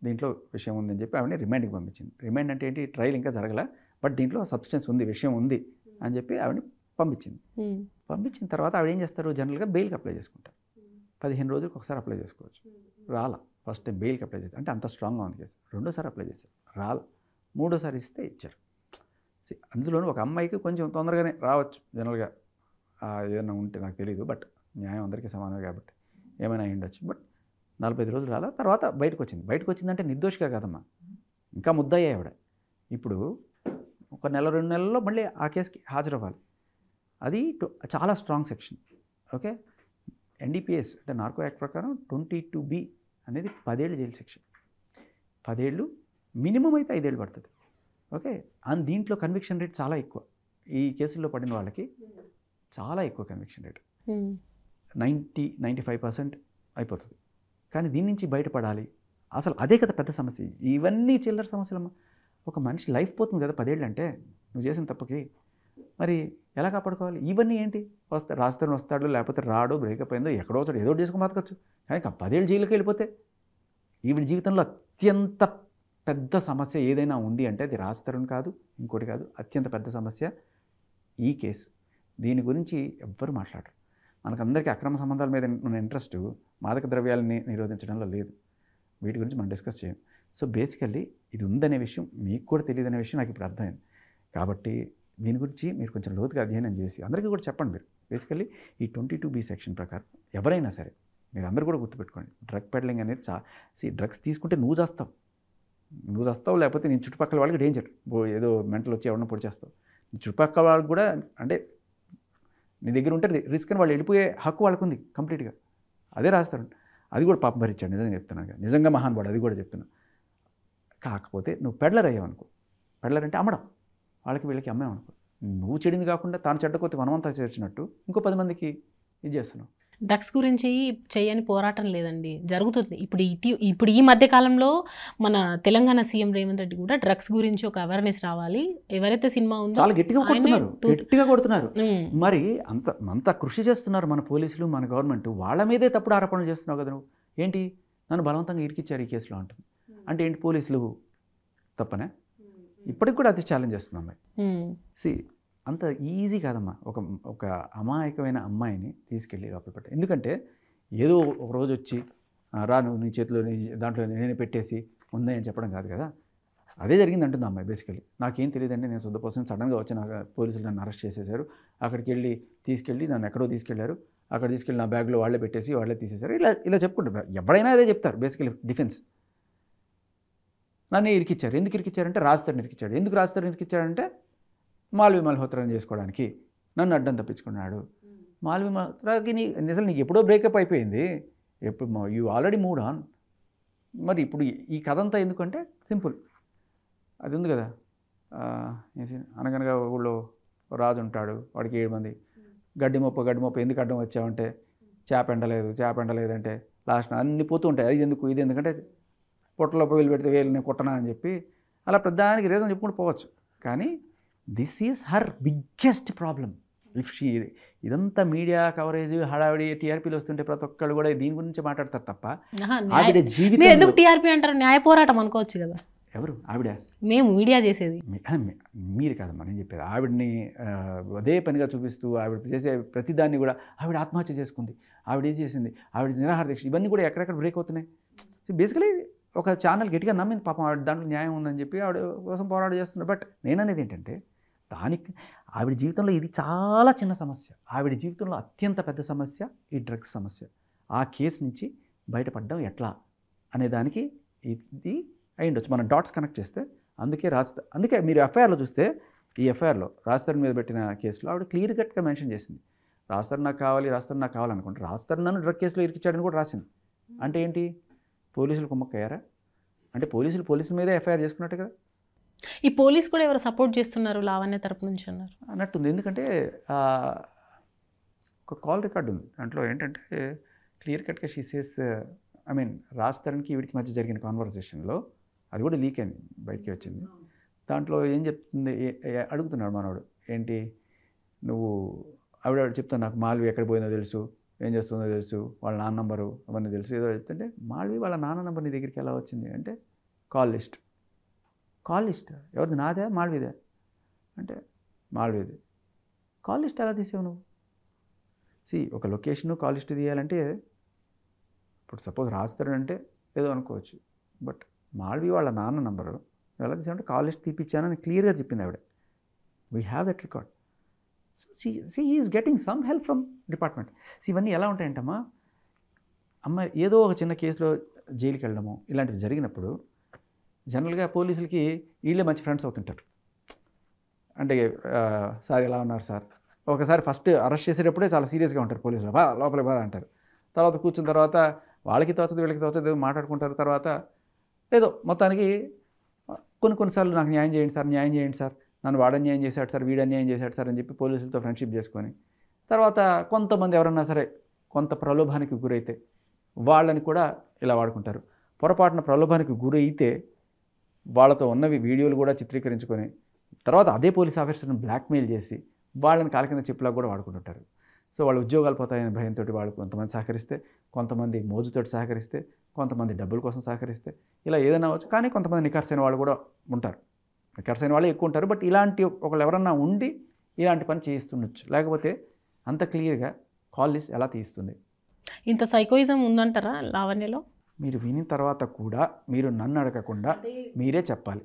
దీంట్లో విషయం ఉందని చెప్పి ఆవిడని రిమాండ్కి పంపించింది. రిమాండ్ అంటే ఏంటి, ట్రయల్ ఇంకా జరగల, బట్ దీంట్లో సబ్స్టెన్స్ ఉంది, విషయం ఉంది అని చెప్పి ఆవిడని పంపించింది. పంపించిన తర్వాత ఆవిడ ఏం చేస్తారు, జనరల్గా బెయిల్కి అప్లై చేసుకుంటారు. 15 రోజులకు ఒకసారి అప్లై చేసుకోవచ్చు. రాలా, ఫస్ట్ టైం బెయిల్కి అప్లై చేస్తారు, అంటే అంత స్ట్రాంగ్గా ఉంది కేసు. రెండోసారి అప్లై చేశారు, రాలా. మూడోసారి ఇస్తే ఇచ్చారు. అందులోనూ ఒక అమ్మాయికి కొంచెం తొందరగానే రావచ్చు జనరల్గా, ఏదైనా ఉంటే నాకు తెలియదు, బట్ న్యాయం అందరికీ సమానమే కాబట్టి ఏమైనా అయి ఉండొచ్చు. బట్ 45 రోజులు రాలా, తర్వాత బయటకు వచ్చింది. బయటకు వచ్చిందంటే నిర్దోషిగా కాదమ్మా, ఇంకా ముద్దయ్యాయి ఆవిడ. ఇప్పుడు ఒక 1-2 నెలల్లో మళ్ళీ ఆ కేసుకి హాజరవ్వాలి. అది చాలా స్ట్రాంగ్ సెక్షన్. ఓకే, NDPS అంటే నార్కో యాక్ట్ ప్రకారం 22B అనేది 10 ఏళ్ళు జైలు శిక్ష. 10 ఏళ్ళు మినిమం అయితే 5 ఏళ్ళు పడుతుంది. ఓకే, అండ్ దీంట్లో కన్విక్షన్ రేట్ చాలా ఎక్కువ. ఈ కేసుల్లో పడిన వాళ్ళకి చాలా ఎక్కువ కన్విక్షన్ రేట్, 90-95% అయిపోతుంది. కానీ దీని నుంచి బయటపడాలి, అసలు అదే కదా పెద్ద సమస్య. ఇవన్నీ చిల్లర సమస్యలమ్మా. ఒక మనిషి లైఫ్ పోతుంది కదా 10 ఏళ్ళు అంటే, నువ్వు చేసిన తప్పుకి మరి ఎలా కాపాడుకోవాలి? ఇవన్నీ ఏంటి, రాస్తాను వస్తాడు, లేకపోతే రాడు, బ్రేకప్ అయిందో, ఎక్కడో చోట ఏదో చేసుకుని బతకచ్చు. కానీ 10 ఏళ్ళు జైలుకి వెళ్ళిపోతే ఈవిడ జీవితంలో అత్యంత పెద్ద సమస్య ఏదైనా ఉంది అంటే అది రాస్తారని కాదు, ఇంకోటి కాదు, అత్యంత పెద్ద సమస్య ఈ కేసు. దీని గురించి ఎవ్వరు మాట్లాడరు. మనకందరికీ అక్రమ సంబంధాల మీద ఉన్న ఇంట్రెస్ట్ మాదక ద్రవ్యాలని నిరోధించడంలో లేదు. వీటి గురించి మనం డిస్కస్ చేయం. సో బేసికల్లీ ఇది ఉందనే విషయం మీకు కూడా తెలియదనే విషయం నాకు ఇప్పుడు అర్థమైంది. కాబట్టి దీని గురించి మీరు కొంచెం లోతుగా అధ్యయనం చేసి అందరికీ కూడా చెప్పండి. మీరు బేసికల్లీ ఈ 22B సెక్షన్ ప్రకారం ఎవరైనా సరే మీరు అందరూ కూడా గుర్తుపెట్టుకోండి, డ్రగ్ పెడ్లింగ్ అనేది డ్రగ్స్ తీసుకుంటే నువ్వు చేస్తావు, లేకపోతే నీ చుట్టుపక్కల వాళ్ళకి డేంజర్, ఏదో మెంటల్ వచ్చి ఎవరన్నా పొడి చేస్తావు. నీ చుట్టుపక్కల వాళ్ళకి కూడా అంటే నీ దగ్గర ఉంటే రిస్క్ అని వాళ్ళు వెళ్ళిపోయే హక్కు వాళ్ళకు ఉంది కంప్లీట్గా. అదే రాస్తారు. అది కూడా పాపం భరించాడు, నిజంగా చెప్తున్నాను, నిజంగా మహానుభావుడు, అది కూడా చెప్తున్నా. కాకపోతే నువ్వు పెడ్లర్ అయ్యావనుకో, పెడ్లర్ అంటే అమ్మడం, వాళ్ళకి వీళ్ళకి అమ్మేవనుకో, నువ్వు చెడింది కాకుండా తాను చెడ్డకొత్తి మనమంతా చేర్చినట్టు ఇంకో 10 మందికి ఇది చేస్తున్నావు.
డ్రగ్స్ గురించి చేయని పోరాటం లేదండి, జరుగుతుంది. ఇప్పుడు ఈ మధ్య కాలంలో మన తెలంగాణ సీఎం రేవంత్ రెడ్డి కూడా డ్రగ్స్ గురించి ఒక అవేర్నెస్ రావాలి, ఎవరైతే సినిమా ఉందో
చాలా గట్టిగా కొడుతున్నారు. మరి అంత కృషి చేస్తున్నారు మన పోలీసులు, మన గవర్నమెంట్, వాళ్ళ మీదే తప్పుడు ఆరోపణలు చేస్తున్నావు కదా నువ్వు. ఏంటి, నన్ను బలవంతంగా ఇరికిచ్చారు ఈ కేసులో అంటుంది. అంటే ఏంటి, పోలీసులు తప్పనే? ఇప్పటికి కూడా అది ఛాలెంజ్ చేస్తుంది అమ్మాయి. అంత ఈజీ కాదమ్మా ఒక అమాయకమైన అమ్మాయిని తీసుకెళ్ళి లోపల పెట్ట. ఎందుకంటే ఏదో ఒక రోజు వచ్చి రాను నీ చేతిలో దాంట్లో నేనే పెట్టేసి ఉన్నాయని చెప్పడం కాదు కదా. అదే జరిగింది అంటుంది అమ్మాయి. బేసికలీ నాకేం తెలియదండి, నేను సొంత పర్సన్ సడన్గా వచ్చి నాకు పోలీసులు నన్ను అరెస్ట్ చేసేసారు, అక్కడికి తీసుకెళ్ళి నన్ను ఎక్కడో తీసుకెళ్లారు, అక్కడ తీసుకెళ్ళి నా బ్యాగ్లో వాళ్ళే పెట్టేసి వాళ్ళే తీసేశారు, ఇలా చెప్పుకుంటారు. ఎవరైనా అదే చెప్తారు బేసికలీ డిఫెన్స్. నన్ను ఇరికిచ్చారు, ఎందుకు ఇరికిచ్చారంటే రాజధాని ఇరికిచ్చాడు. ఎందుకు రాజధాని ఇరికిచ్చాడంటే మాల్వి మల్హోత్రాని చేసుకోవడానికి నన్ను అడ్డం తప్పించుకున్నాడు. మాల్వి మల్హోత్రాకి నిజం నీకు ఎప్పుడో బ్రేకప్ అయిపోయింది, ఎప్పుడు యూ ఆల్రెడీ మూడ్ ఆన్. మరి ఇప్పుడు ఈ కథ అంతా ఎందుకంటే సింపుల్, అది ఉంది కదా, అనగనగా ఊళ్ళో రాజు ఉంటాడు, వాడికి 7 మంది, గడ్డి మొప్ప ఎందుకు అడ్డం వచ్చావంటే చేప ఎండలేదంటే లాస్ట్ అన్నీ పోతూ ఉంటాయి. అది ఇది ఎందుకంటే పొట్టలో వేలు పెడితే వేలు నేను కొట్టనా అని చెప్పి అలా ప్రధానికి రీజన్ చెప్పుకుంటూ పోవచ్చు. కానీ this is her biggest problem. ఇదంతా మీడియా కవరేజ్ హడావిడి టీఆర్పీలు వస్తుంటే ప్రతి ఒక్కళ్ళు కూడా దీని గురించి మాట్లాడతారు తప్ప ఆవిడ జీవితం
ఎందుకు టీఆర్పీ అంటారు, న్యాయ పోరాటం అనుకోవచ్చు కదా.
ఎవరు ఆవిడ?
మేము మీడియా చేసేది.
మీరు కాదమ్మా నేను చెప్పేది. ఆవిడని అదే పనిగా చూపిస్తూ ఆవిడ చేసే ప్రతిదాన్ని కూడా ఆవిడ ఆత్మహత్య చేసుకుంది, ఆవిడ ఏం చేసింది, ఆవిడ నిరాహార దీక్ష, ఇవన్నీ కూడా ఎక్కడెక్కడ బ్రేక్ అవుతున్నాయి. సో బేసికలీ ఒక ఛానల్ గట్టిగా నమ్మింది పాపం, ఆవిడ దాంట్లో న్యాయం ఉందని చెప్పి ఆవిడ కోసం పోరాటం చేస్తున్నారు. బట్ నేననేది ఏంటంటే దానికి ఆవిడ జీవితంలో ఇది చాలా చిన్న సమస్య, ఆవిడ జీవితంలో అత్యంత పెద్ద సమస్య ఈ డ్రగ్స్ సమస్య. ఆ కేసు నుంచి బయటపడడం ఎట్లా అనే దానికి ఇది అయి ఉండొచ్చు. మనం డాట్స్ కనెక్ట్ చేస్తే అందుకే మీరు ఎఫ్ఐఆర్లో చూస్తే, ఈ ఎఫ్ఐఆర్లో రాజధాని మీద పెట్టిన కేసులో ఆవిడ క్లియర్ కట్గా మెన్షన్ చేసింది, రాస్తారు నాకు కావాలనుకుంటే రాస్తారు నన్ను డ్రగ్ కేసులో ఇరికిచ్చాడని కూడా రాసింది. అంటే ఏంటి, పోలీసులు కుమ్మక్కయ్యారా? అంటే పోలీసుల మీదే ఎఫ్ఐఆర్ చేసుకున్నట్టు కదా.
ఈ పోలీస్ కూడా ఎవరు సపోర్ట్ చేస్తున్నారు లావణ్య తరపు నుంచి అన్నారు
అన్నట్టుంది. ఎందుకంటే ఒక కాల్ రికార్డు ఉంది, దాంట్లో ఏంటంటే క్లియర్ కట్గా she says, I mean Raj తరుణ్కి వీడికి మధ్య జరిగిన కాన్వర్సేషన్లో అది కూడా లీక్ అయింది, బయటికి వచ్చింది. దాంట్లో ఏం చెప్తుంది, అడుగుతున్నాడు మనోడు, ఏంటి నువ్వు ఆవిడ చెప్తాను నాకు మాల్వి ఎక్కడ పోయిందో తెలుసు, ఏం చేస్తుందో తెలుసు, వాళ్ళ నాన్న నంబరు అవన్నీ తెలుసు, ఏదో చెప్తుంటే మాల్వి వాళ్ళ నాన్న నంబర్ నీ దగ్గరికి ఎలా వచ్చింది అంటే కాల్ లిస్ట్ ఎవరిది, నాదే మాల్విదే అంటే మాల్విది. కాల్ లిస్ట్ ఎలా తీసావు నువ్వు? ఒక లొకేషన్ కాల్ లిస్ట్ తీయాలంటే ఇప్పుడు సపోజ్ రాస్తారంటే ఏదో అనుకోవచ్చు, బట్ మాల్వి వాళ్ళ నాన్న నంబరు ఎలా తీసామంటే కాల్ లిస్ట్ తీపిచ్చానని క్లియర్గా చెప్పింది ఆవిడ. We have that record. So she is getting some help from department. ఇవన్నీ ఎలా ఉంటాయంటమ్మా, అమ్మాయి ఏదో ఒక చిన్న కేసులో జైలుకి వెళ్ళడము ఇలాంటివి జరిగినప్పుడు జనరల్గా పోలీసులకి వీళ్ళే మంచి ఫ్రెండ్స్ అవుతుంటారు. అంటే సార్ ఎలా ఉన్నారు సార్, ఒకసారి ఫస్ట్ అరెస్ట్ చేసేటప్పుడే చాలా సీరియస్గా ఉంటారు పోలీసులు, లోపలికి బాధ అంటారు. తర్వాత కూర్చున్న తర్వాత వాళ్ళకి తోచదు వీళ్ళకి తోచదు మాట్లాడుకుంటారు. తర్వాత ఏదో మొత్తానికి కొన్నిసార్లు నాకు న్యాయం చేయండి సార్, నన్ను వాడు అన్యాయం చేశాడు సార్, వీడు అన్యాయం చేశాడు సార్ అని చెప్పి పోలీసులతో ఫ్రెండ్షిప్ చేసుకొని తర్వాత కొంతమంది ఎవరన్నా సరే కొంత ప్రలోభానికి గురైతే వాళ్ళని కూడా ఇలా వాడుకుంటారు. పొరపాటున ప్రలోభానికి గురైతే వాళ్ళతో ఉన్నవి వీడియోలు కూడా చిత్రీకరించుకొని తర్వాత అదే పోలీస్ ఆఫీసర్ని బ్లాక్మెయిల్ చేసి వాళ్ళని కాళ్ళ కింద చెప్పులా కూడా వాడుకుంటుంటారు. సో వాళ్ళ ఉద్యోగాలు పోతాయని భయంతో వాళ్ళు కొంతమంది సహకరిస్తే, కొంతమంది మోజుతోటి సహకరిస్తే, కొంతమంది డబ్బుల కోసం సహకరిస్తే, ఇలా ఏదైనా అవ్వచ్చు. కానీ కొంతమంది నిఖార్సైన వాళ్ళు కూడా ఉంటారు, నిఖార్సైన వాళ్ళే ఎక్కువ ఉంటారు. బట్ ఇలాంటి ఒకళ్ళు ఎవరన్నా ఉండి ఇలాంటి పని చేయిస్తుండొచ్చు, లేకపోతే అంత క్లియర్గా కాల్ లిస్ట్ ఎలా తీస్తుంది?
ఇంత సైకోయిజం ఉందంటారా లావణ్యలో?
మీరు విని తర్వాత కూడా మీరు నన్ను అడగకుండా మీరే చెప్పాలి,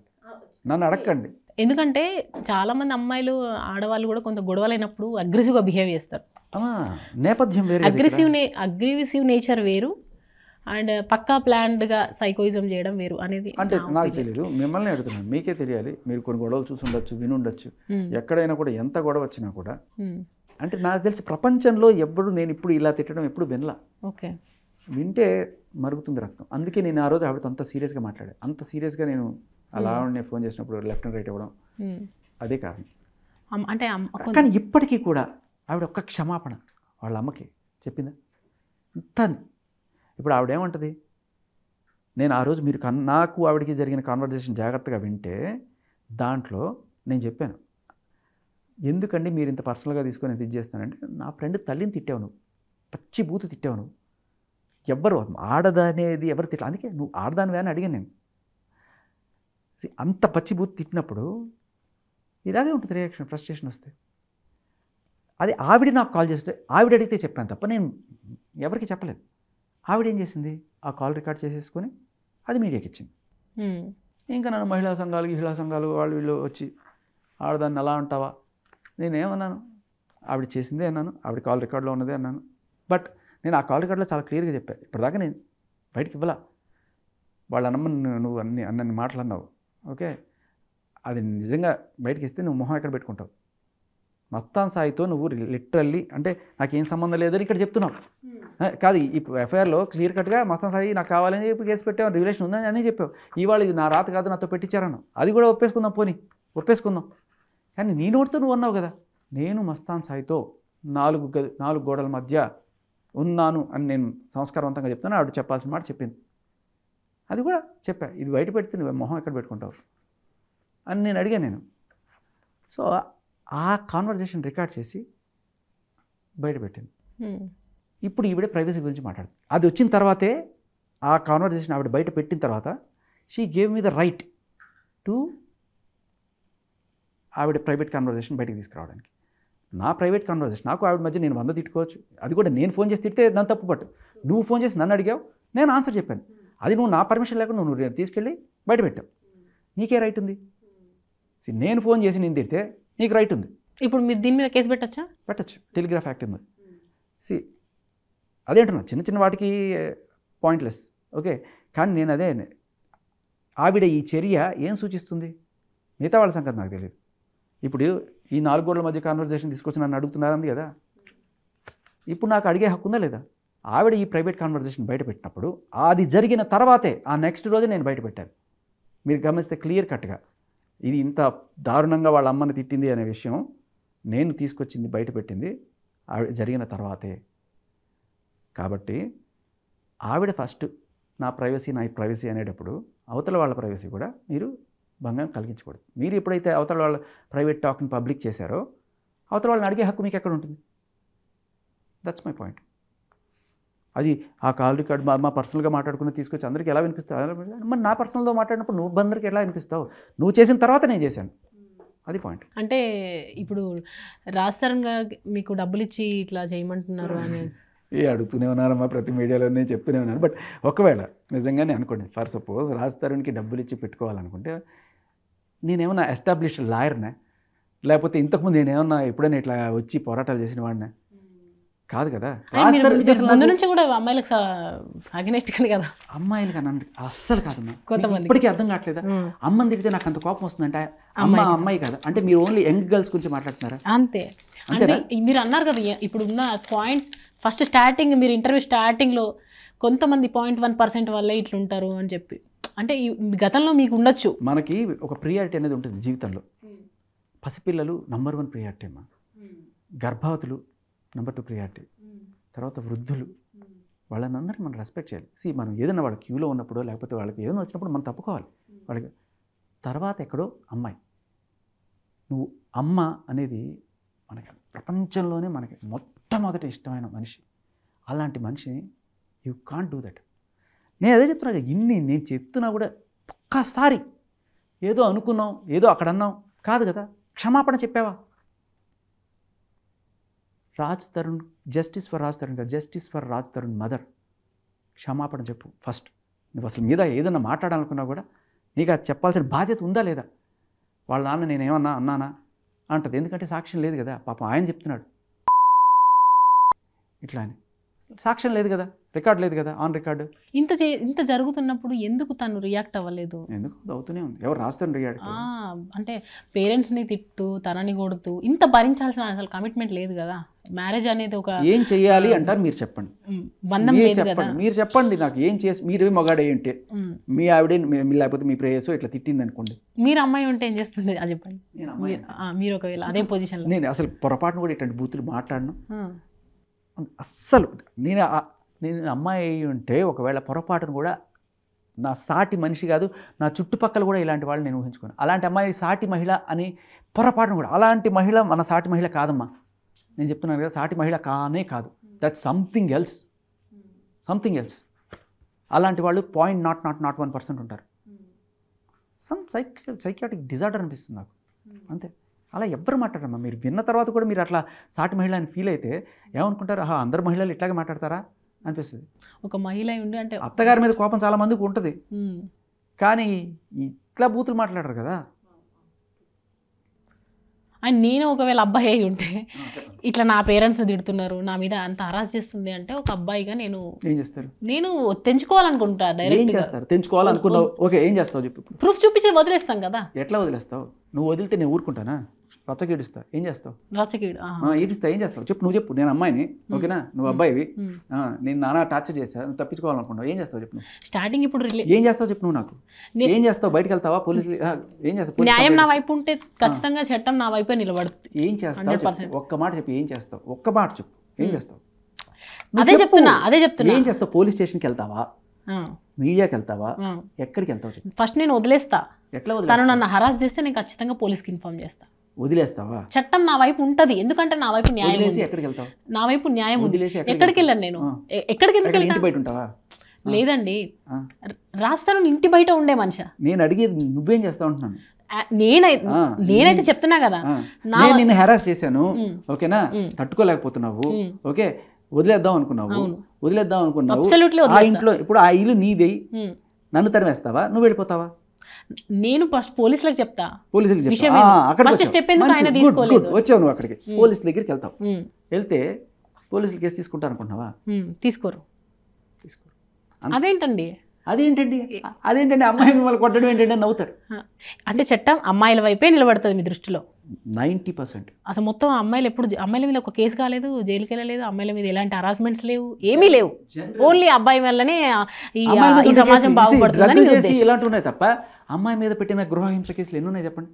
నన్ను అడగండి.
ఎందుకంటే చాలామంది అమ్మాయిలు ఆడవాళ్ళు కూడా కొంత గొడవలైనప్పుడు అగ్రెసివ్గా బిహేవ్ చేస్తారు.
నేపథ్యం వేరు,
అగ్రెసివ్ నేచర్ వేరు అండ్ పక్కా ప్లాన్డ్గా సైకోయిజం చేయడం వేరు అనేది
అంటే నాకు తెలియదు, మిమ్మల్ని అడుగుతున్నాను, మీకే తెలియాలి. మీరు కొన్ని గొడవలు చూసుండొచ్చు, వినుండొచ్చు, ఎక్కడైనా కూడా ఎంత గొడవ వచ్చినా కూడా అంటే నాకు తెలిసి ప్రపంచంలో నేను ఇప్పుడు ఇలా తిట్టడం ఎప్పుడు వినలా.
ఓకే,
వింటే మరుగుతుంది రక్తం. అందుకే నేను ఆ రోజు ఆవిడతో అంత సీరియస్గా మాట్లాడాను. అంత సీరియస్గా నేను అలా నేను ఫోన్ చేసినప్పుడు లెఫ్ట్ అండ్ రైట్ ఇవ్వడం అదే కారణం.
అంటే
కానీ ఇప్పటికీ కూడా ఆవిడ ఒక్క క్షమాపణ వాళ్ళ అమ్మకి చెప్పిందా? అంత ఇప్పుడు ఆవిడేమంటుంది, నేను ఆ రోజు మీరు నాకు ఆవిడకి జరిగిన కాన్వర్జేషన్ జాగ్రత్తగా వింటే దాంట్లో నేను చెప్పాను, ఎందుకండి మీరు ఇంత పర్సనల్గా తీసుకొని ఇది చేస్తానంటే, నా ఫ్రెండ్ తల్లిని తిట్టావు నువ్వు, పచ్చి బూతు తిట్టావు నువ్వు, ఎవ్వరు ఆడదనేది ఎవరు తిట్టాలి, అందుకే నువ్వు ఆడదానివే అని అడిగాను నేను. అంత పచ్చి బూతు తిట్టినప్పుడు ఇలాగే ఉంటుంది రియాక్షన్, ఫ్రస్ట్రేషన్ వస్తే. అది ఆవిడ నాకు కాల్ చేస్తే ఆవిడ అడిగితే చెప్పాను తప్ప నేను ఎవరికి చెప్పలేదు. ఆవిడ ఏం చేసింది, ఆ కాల్ రికార్డ్ చేసేసుకొని అది మీడియాకి ఇచ్చింది. ఇంకా నన్ను మహిళా సంఘాలు వాళ్ళు వీళ్ళు వచ్చి ఆడదాన్ని అలా అంటావా, నేనేమన్నాను, ఆవిడ చేసిందే అన్నాను, ఆవిడ కాల్ రికార్డులో ఉన్నదే అన్నాను. బట్ నేను ఆ కాల్ రికార్డులో చాలా క్లియర్గా చెప్పాను, ఇప్పటిదాకా నేను బయటికి ఇవ్వాల, వాళ్ళ అన్నమ్మని నువ్వు అన్ని మాటలు అన్నావు, ఓకే, అది నిజంగా బయటకి ఇస్తే నువ్వు మొహం ఎక్కడ పెట్టుకుంటావు, మస్తాన్ సాయితో నువ్వు లిటరల్లీ అంటే నాకేం సంబంధం లేదని ఇక్కడ చెప్తున్నావు కాదు. ఇప్పుడు ఎఫ్ఐఆర్లో క్లియర్ కట్గా మస్తాన్ సాయి నాకు కావాలని చెప్పి కేసు పెట్టావు, రిలేషన్ ఉందని అని చెప్పావు. ఇవాళ ఇది నా రాత కాదు నాతో పెట్టించారన్నావు, అది కూడా ఒప్పేసుకుందాం. కానీ నీ నోటితో నువ్వు అన్నావు కదా, నేను మస్తాన్ సాయితో 4 గోడల మధ్య ఉన్నాను అని నేను సంస్కారవంతంగా చెప్తాను, ఆవిడ చెప్పాల్సిన మాట చెప్పింది. అది కూడా చెప్పా, ఇది బయట పెడితే నువ్వు మొహం ఎక్కడ పెట్టుకుంటావు అని నేను అడిగాను నేను. సో ఆ కాన్వర్జేషన్ రికార్డ్ చేసి బయట పెట్టింది. ఇప్పుడు ఈవిడే ప్రైవసీ గురించి మాట్లాడుతుంది. అది వచ్చిన తర్వాతే ఆ కాన్వర్జేషన్ ఆవిడ బయట పెట్టిన తర్వాత she gave me the right to ఆవిడ ప్రైవేట్ కాన్వర్జేషన్ బయటకు తీసుకురావడానికి. నా ప్రైవేట్ కాన్వర్జేషన్ నాకు ఆవిడ మధ్య నేను 100 తిట్టుకోవచ్చు, అది కూడా నేను ఫోన్ చేసి తిడితే దాని తప్పు. బట్ నువ్వు ఫోన్ చేసి నన్ను అడిగావు, నేను ఆన్సర్ చెప్పాను, అది నువ్వు నా పర్మిషన్ లేకుండా నువ్వు తీసుకెళ్ళి బయట పెట్టావు, నీకే రైట్ ఉంది. నేను ఫోన్ చేసి నేను తిడితే నీకు రైట్ ఉంది.
ఇప్పుడు మీరు దీని మీద కేసు పెట్టచ్చు,
టెలిగ్రాఫ్ యాక్ట్ ఉంది. అదేంటున్నా చిన్న వాటికి పాయింట్లెస్, ఓకే. కానీ నేను అదే ఆవిడ ఈ చర్య ఏం సూచిస్తుంది, మిగతా వాళ్ళ సంగతి నాకు తెలియదు. ఇప్పుడు ఈ 4 గోడల మధ్య కాన్వర్జేషన్ తీసుకొచ్చి నన్ను అడుగుతున్నారంది కదా, ఇప్పుడు నాకు అడిగే హక్కు ఉందా లేదా? ఆవిడ ఈ ప్రైవేట్ కాన్వర్జేషన్ బయట పెట్టినప్పుడు అది జరిగిన తర్వాతే ఆ నెక్స్ట్ రోజే నేను బయట పెట్టాను. మీరు గమనిస్తే క్లియర్ కట్గా ఇది ఇంత దారుణంగా వాళ్ళ అమ్మని తిట్టింది అనే విషయం నేను తీసుకొచ్చింది బయట పెట్టింది ఆవిడ జరిగిన తర్వాతే. కాబట్టి ఆవిడ ఫస్ట్ నా ప్రైవసీ అనేటప్పుడు అవతల వాళ్ళ ప్రైవసీ కూడా మీరు భంగం కలిగించకూడదు. మీరు ఎప్పుడైతే అవతల వాళ్ళ ప్రైవేట్ టాక్ని పబ్లిక్ చేశారో అవతల వాళ్ళని అడిగే హక్కు మీకు ఎక్కడ ఉంటుంది? That's my point. అది ఆ కాల్ రికార్డ్ మా పర్సనల్గా మాట్లాడుకుని తీసుకొచ్చి అందరికీ ఎలా వినిపిస్తావు? మరి నా పర్సనల్తో మాట్లాడినప్పుడు నువ్వు అందరికీ ఎలా వినిపిస్తావు? నువ్వు చేసిన తర్వాత నేను చేశాను. అది పాయింట్.
అంటే ఇప్పుడు రాస్తారన్ గారు మీకు డబ్బులు ఇచ్చి ఇట్లా చేయమంటున్నారు అని
అడుగుతూనే ఉన్నారమ్మా, ప్రతి మీడియాలో నేను చెప్తూనే ఉన్నాను. బట్ ఒకవేళ నిజంగానే అనుకోండి, ఫర్ సపోజ్ రాస్తారన్కి డబ్బులు ఇచ్చి పెట్టుకోవాలనుకుంటే నేనేమన్నా ఎస్టాబ్లిష్డ్ లాయర్నా? లేకపోతే ఇంతకుముందు నేనేమన్నా ఎప్పుడైనా ఇట్లా వచ్చి పోరాటాలు చేసిన వాడినా? కాదు కదా.
ముందు నుంచి కూడా అమ్మాయిలకు అగెనిస్ట్ కదా.
అమ్మాయిలు కన్నా అస్సలు కాదమ్మా. కొంతమంది ఇప్పటికీ అర్థం కావట్లేదా? అమ్మని తిరిగితే నాకు అంత కోపం వస్తుందంటే అమ్మాయి కాదు అంటే మీరు ఓన్లీ యంగ్ గర్ల్స్ గురించి మాట్లాడుతున్నారా?
అంతే. అంటే మీరు అన్నారు కదా ఇప్పుడు ఉన్న పాయింట్ ఫస్ట్ స్టార్టింగ్ మీరు ఇంటర్వ్యూ స్టార్టింగ్లో కొంతమంది 0.1% వల్లే ఇట్లుంటారు అని చెప్పి, అంటే గతంలో మీకు ఉండొచ్చు.
మనకి ఒక ప్రియారిటీ అనేది ఉంటుంది జీవితంలో. పసిపిల్లలు నంబర్ 1 ప్రియారిటీ అమ్మా, గర్భవతులు నంబర్ 2 ప్రియారిటీ, తర్వాత వృద్ధులు, వాళ్ళని అందరినీ మనం రెస్పెక్ట్ చేయాలి. మనం ఏదైనా వాళ్ళ క్యూలో ఉన్నప్పుడు లేకపోతే వాళ్ళకి ఏదైనా వచ్చినప్పుడు మనం తప్పుకోవాలి వాళ్ళకి. తర్వాత ఎక్కడో అమ్మాయి, నువ్వు అమ్మ అనేది మనకి ప్రపంచంలోనే మనకి మొట్టమొదటి ఇష్టమైన మనిషి. అలాంటి మనిషిని యూ కాంట్ డూ దట్. నేను అదే చెప్తున్నా కదా, ఇన్ని నేను చెప్తున్నా కూడా ఒక్కసారి ఏదో అనుకున్నాం, ఏదో అక్కడ అన్నాం కాదు కదా, క్షమాపణ చెప్పావా? రాజ్ తరుణ్, జస్టిస్ ఫర్ రాజ్ తరుణ్ కాదు, justice for Raj Tarun mother. క్షమాపణ చెప్పు ఫస్ట్. నువ్వు అసలు మీద ఏదన్నా మాట్లాడాలనుకున్నా కూడా నీకు అది చెప్పాల్సిన బాధ్యత ఉందా లేదా? వాళ్ళ నాన్న నేనేమన్నా అన్నానా అంటది, ఎందుకంటే సాక్ష్యం లేదు కదా. పాపం ఆయన చెప్తున్నాడు ఇట్లా అని, సాక్ష్యం లేదు కదా, రికార్డ్ లేదు కదా, ఆన్ రికార్డు.
ఇంత జరుగుతున్నప్పుడు ఎందుకు తను రియాక్ట్ అవ్వలేదు?
ఎందుకు అవుతూనే ఉంది. ఎవరు రాస్తారు రియాక్ట్?
అంటే పేరెంట్స్ని తిట్టు, తనని కొడుతూ ఇంత భరించాల్సిన అసలు కమిట్మెంట్ లేదు కదా. మ్యారేజ్ అనేది ఒక
ఏం చెయ్యాలి అంటారు మీరు చెప్పండి,
బంధం లేదు కదా.
మీరు చెప్పండి నాకు ఏం చేసి, మీరు మగాడే ఉంటే మీ ఆవిడే లేకపోతే మీ ప్రేయర్స్ ఇట్లా తిట్టింది అనుకోండి,
మీరు అమ్మాయి ఉంటే ఏం చేస్తుంది అది చెప్పండి. మీరు ఒకవేళ అదే పొజిషన్లో, నేను
అసలు పొరపాటును కూడా ఇట్లాంటి బూతులు మాట్లాడను అస్సలు. నేను అమ్మాయి అయి ఉంటే ఒకవేళ పొరపాటును కూడా నా సాటి మనిషి కాదు, నా చుట్టుపక్కల కూడా ఇలాంటి వాళ్ళు నేను ఊహించుకోను. అలాంటి అమ్మాయి సాటి మహిళ అని పొరపాటును కూడా, అలాంటి మహిళ మన సాటి మహిళ కాదమ్మా. నేను చెప్తున్నాను కదా, సాటి మహిళ కానే కాదు, దట్ సంథింగ్ ఎల్స్. అలాంటి వాళ్ళు 0.001% ఉంటారు. సమ్ సైకియాట్రిక్ డిజార్డర్ అనిపిస్తుంది నాకు, అంతే. అలా ఎవ్వరు మాట్లాడమ్మా. మీరు విన్న తర్వాత కూడా మీరు అట్లా సాటి మహిళ అని ఫీల్ అయితే ఏమనుకుంటారు, అందరు మహిళలు ఇట్లాగే మాట్లాడతారా అనిపిస్తుంది.
ఒక మహిళ ఉండి అంటే
అత్తగారి మీద కోపం చాలా మందికి ఉంటుంది, కానీ ఇట్లా బూతులు మాట్లాడరు కదా.
అండ్ నేను ఒకవేళ అబ్బాయి అయి ఉంటే ఇట్లా నా పేరెంట్స్ తిడుతున్నారు, నా మీద అంత హరాస్ చేస్తుంది అంటే ఒక అబ్బాయిగా నేను
ఏం చేస్తారు?
నేను తెంచుకోవాలనుకుంటా. డైరెక్ట్
చేస్తారు, తెంచుకోవాలనుకున్నావు, ఓకే, ఏం చేస్తావు చెప్పు.
ప్రూఫ్ చూపించి వదిలేస్తాం కదా.
ఎట్లా వదిలేస్తావు? నువ్వు వదిలితే నేను ఊరుకుంటానా? రచ్చకీడుస్తా, ఏం చేస్తావు? ఈడుస్తా, ఏం చేస్తావు చెప్పు. నువ్వు చెప్పు, నేను అమ్మాయిని, ఓకేనా, నువ్వు అబ్బాయివి, నేను నానా టార్చర్ చేస్తా, నువ్వు తప్పించుకోవాలనుకుంటావు, ఏం చేస్తావు చెప్పు.
స్టార్టింగ్ ఇప్పుడు
ఏం చేస్తావు చెప్పు. నువ్వు నాకు ఏం చేస్తావు? బయటకు వెళ్తావా? పోలీసులు ఏం చేస్తావు?
న్యాయం నా వైపు ఉంటే ఖచ్చితంగా చట్టం నా వైపే నిలబడుతుంది.
ఏం చేస్తావు? ఒక్క మాట చెప్పు, ఏం చేస్తావు? ఒక్క మాట చెప్పు, ఏం చేస్తావు?
అదే చెప్తున్నా.
ఏం చేస్తావు? పోలీస్ స్టేషన్కి వెళ్తావా? మీడియాకి వెళ్తావా? ఎక్కడికి వెళ్తావు చెప్పు.
ఫస్ట్ నేను వదిలేస్తా.
ఎట్లా
వదిలేస్తా? తను నన్ను హరాస్ చేస్తే నేను ఖచ్చితంగా పోలీస్కి ఇన్ఫార్మ్ చేస్తా.
వదిలేస్తావా?
చట్టం నా వైపు ఉంటది, ఎందుకంటే నా వైపు న్యాయం.
ఎక్కడికి వెళ్తావు?
నా వైపు న్యాయం ఉంది. ఎక్కడికి వెళ్ళాను నేను? ఎక్కడికి ఎందుకు వెళ్తా?
ఇంటి బయట ఉంటావా?
లేదండి, రాస్తాను ఇంటి బయట ఉండే మనిషి.
నేను అడిగేది నువ్వేం చేస్తావు అంటున్నాను.
నేనైతే చెప్తున్నా కదా,
నిన్ను హెరాస్ చేశాను, ఓకేనా, తట్టుకోలేకపోతున్నావు, ఓకే, వదిలేద్దాం అనుకున్నావు. ఆ ఇంట్లో ఇప్పుడు ఆ ఇల్లు నీదే, నన్ను తరిమేస్తావా? నువ్వు వెళ్ళిపోతావా?
నేను ఫస్ట్ పోలీసులకు చెప్తా.
పోలీసులకు వచ్చావు నువ్వు అక్కడికి, పోలీసుల దగ్గరికి వెళ్తావు. వెళ్తే పోలీసులు కేసు తీసుకుంటారు అనుకుంటున్నావా?
తీసుకోరు. అదేంటండి
అదేంటండి అమ్మాయి మిమ్మల్ని కొట్టడం ఏంటంటే నవ్వుతారు.
అంటే చట్టం అమ్మాయిల వైపే నిలబడుతుంది మీ దృష్టిలో.
90%.
అసలు మొత్తం అమ్మాయిలు ఎప్పుడు అమ్మాయిల మీద ఒక కేసు కాలేదు, జైలుకి వెళ్ళలేదు, అమ్మాయిల మీద ఎలాంటి హరాస్మెంట్స్ లేవు, ఏమీ లేవు. ఓన్లీ అబ్బాయి వల్లనే ఈ సమాజం బాగుపడుతుందని మీ ఉద్దేశం.
ఇలాంటి ఉన్నాయి తప్ప అమ్మాయి మీద పెట్టిన గృహహింస కేసులు ఎన్ని ఉన్నాయి చెప్పండి,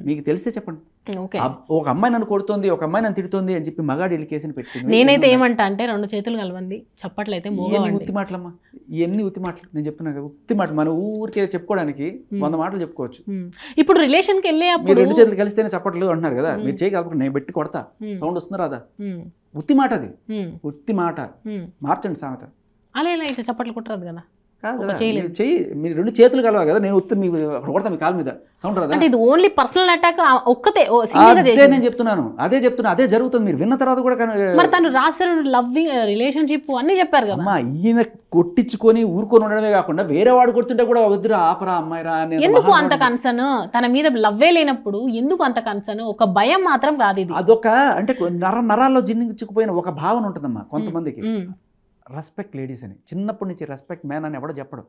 మీకు తెలిస్తే చెప్పండి. ఒక అమ్మాయి నన్ను కొడుతోంది, ఒక అమ్మాయి నన్ను తిడుతోంది అని చెప్పి మగాడు వెళ్ళి కేసుని పెట్టింది.
నేనైతే ఏమంటా అంటే 2 చేతులు కలవండి, చప్పట్లయితే
ఉత్తి మాటలమ్మా, ఇవన్నీ ఉత్తి మాటలు. నేను చెప్తున్నా కదా, ఉత్తి మాట. మన ఊరికే చెప్పుకోవడానికి 100 మాటలు చెప్పుకోవచ్చు.
ఇప్పుడు రిలేషన్కి వెళ్ళే
మీరు 2 చేతులు కలిస్తేనే చప్పట్లు అంటున్నారు కదా, మీరు చేయగలపకుండా నేను పెట్టి కొడతా, సౌండ్ వస్తుంది రాదా? ఉత్తి మాట అది, ఉత్తి మాట. మార్చండి సామెత.
అలా ఇలా అయితే చప్పట్లు కుట్టరాదు కదా.
చెయ్యి, మీరు 2 చేతులు కలవాలి కదా, నేను ఉత్తి మీ కొడతా మీ కాలు మీద, సౌండ్ రాదా?
అంటే ఇది ఓన్లీ పర్సనల్ అటాక్ ఒక్కతే.
నేను చెప్తున్నాను, అదే చెప్తున్నా, అదే జరుగుతుంది. మీరు విన్న తర్వాత కూడా
మరి తను రాస్తారు లవ్వింగ్ రిలేషన్షిప్ అన్ని చెప్పారు కదా.
అమ్మా, ఈయన కొట్టించుకొని ఊరుకొని ఉండడమే కాకుండా వేరే వాడు కొడుతుంటే కూడా వద్దురా ఆపరా అమ్మాయిరా అని.
ఎందుకు అంత కన్సర్న్? తన మీద లవ్వే లేనప్పుడు ఎందుకు అంత కన్సర్న్? ఒక భయం మాత్రం కాదు ఇది.
అదొక అంటే నరాల్లో జిన్నించుకుపోయిన ఒక భావన ఉంటుందమ్మా కొంతమందికి. రెస్పెక్ట్ లేడీస్ అని, చిన్నప్పటి నుంచి రెస్పెక్ట్ మ్యాన్ అని ఎవడో చెప్పడం,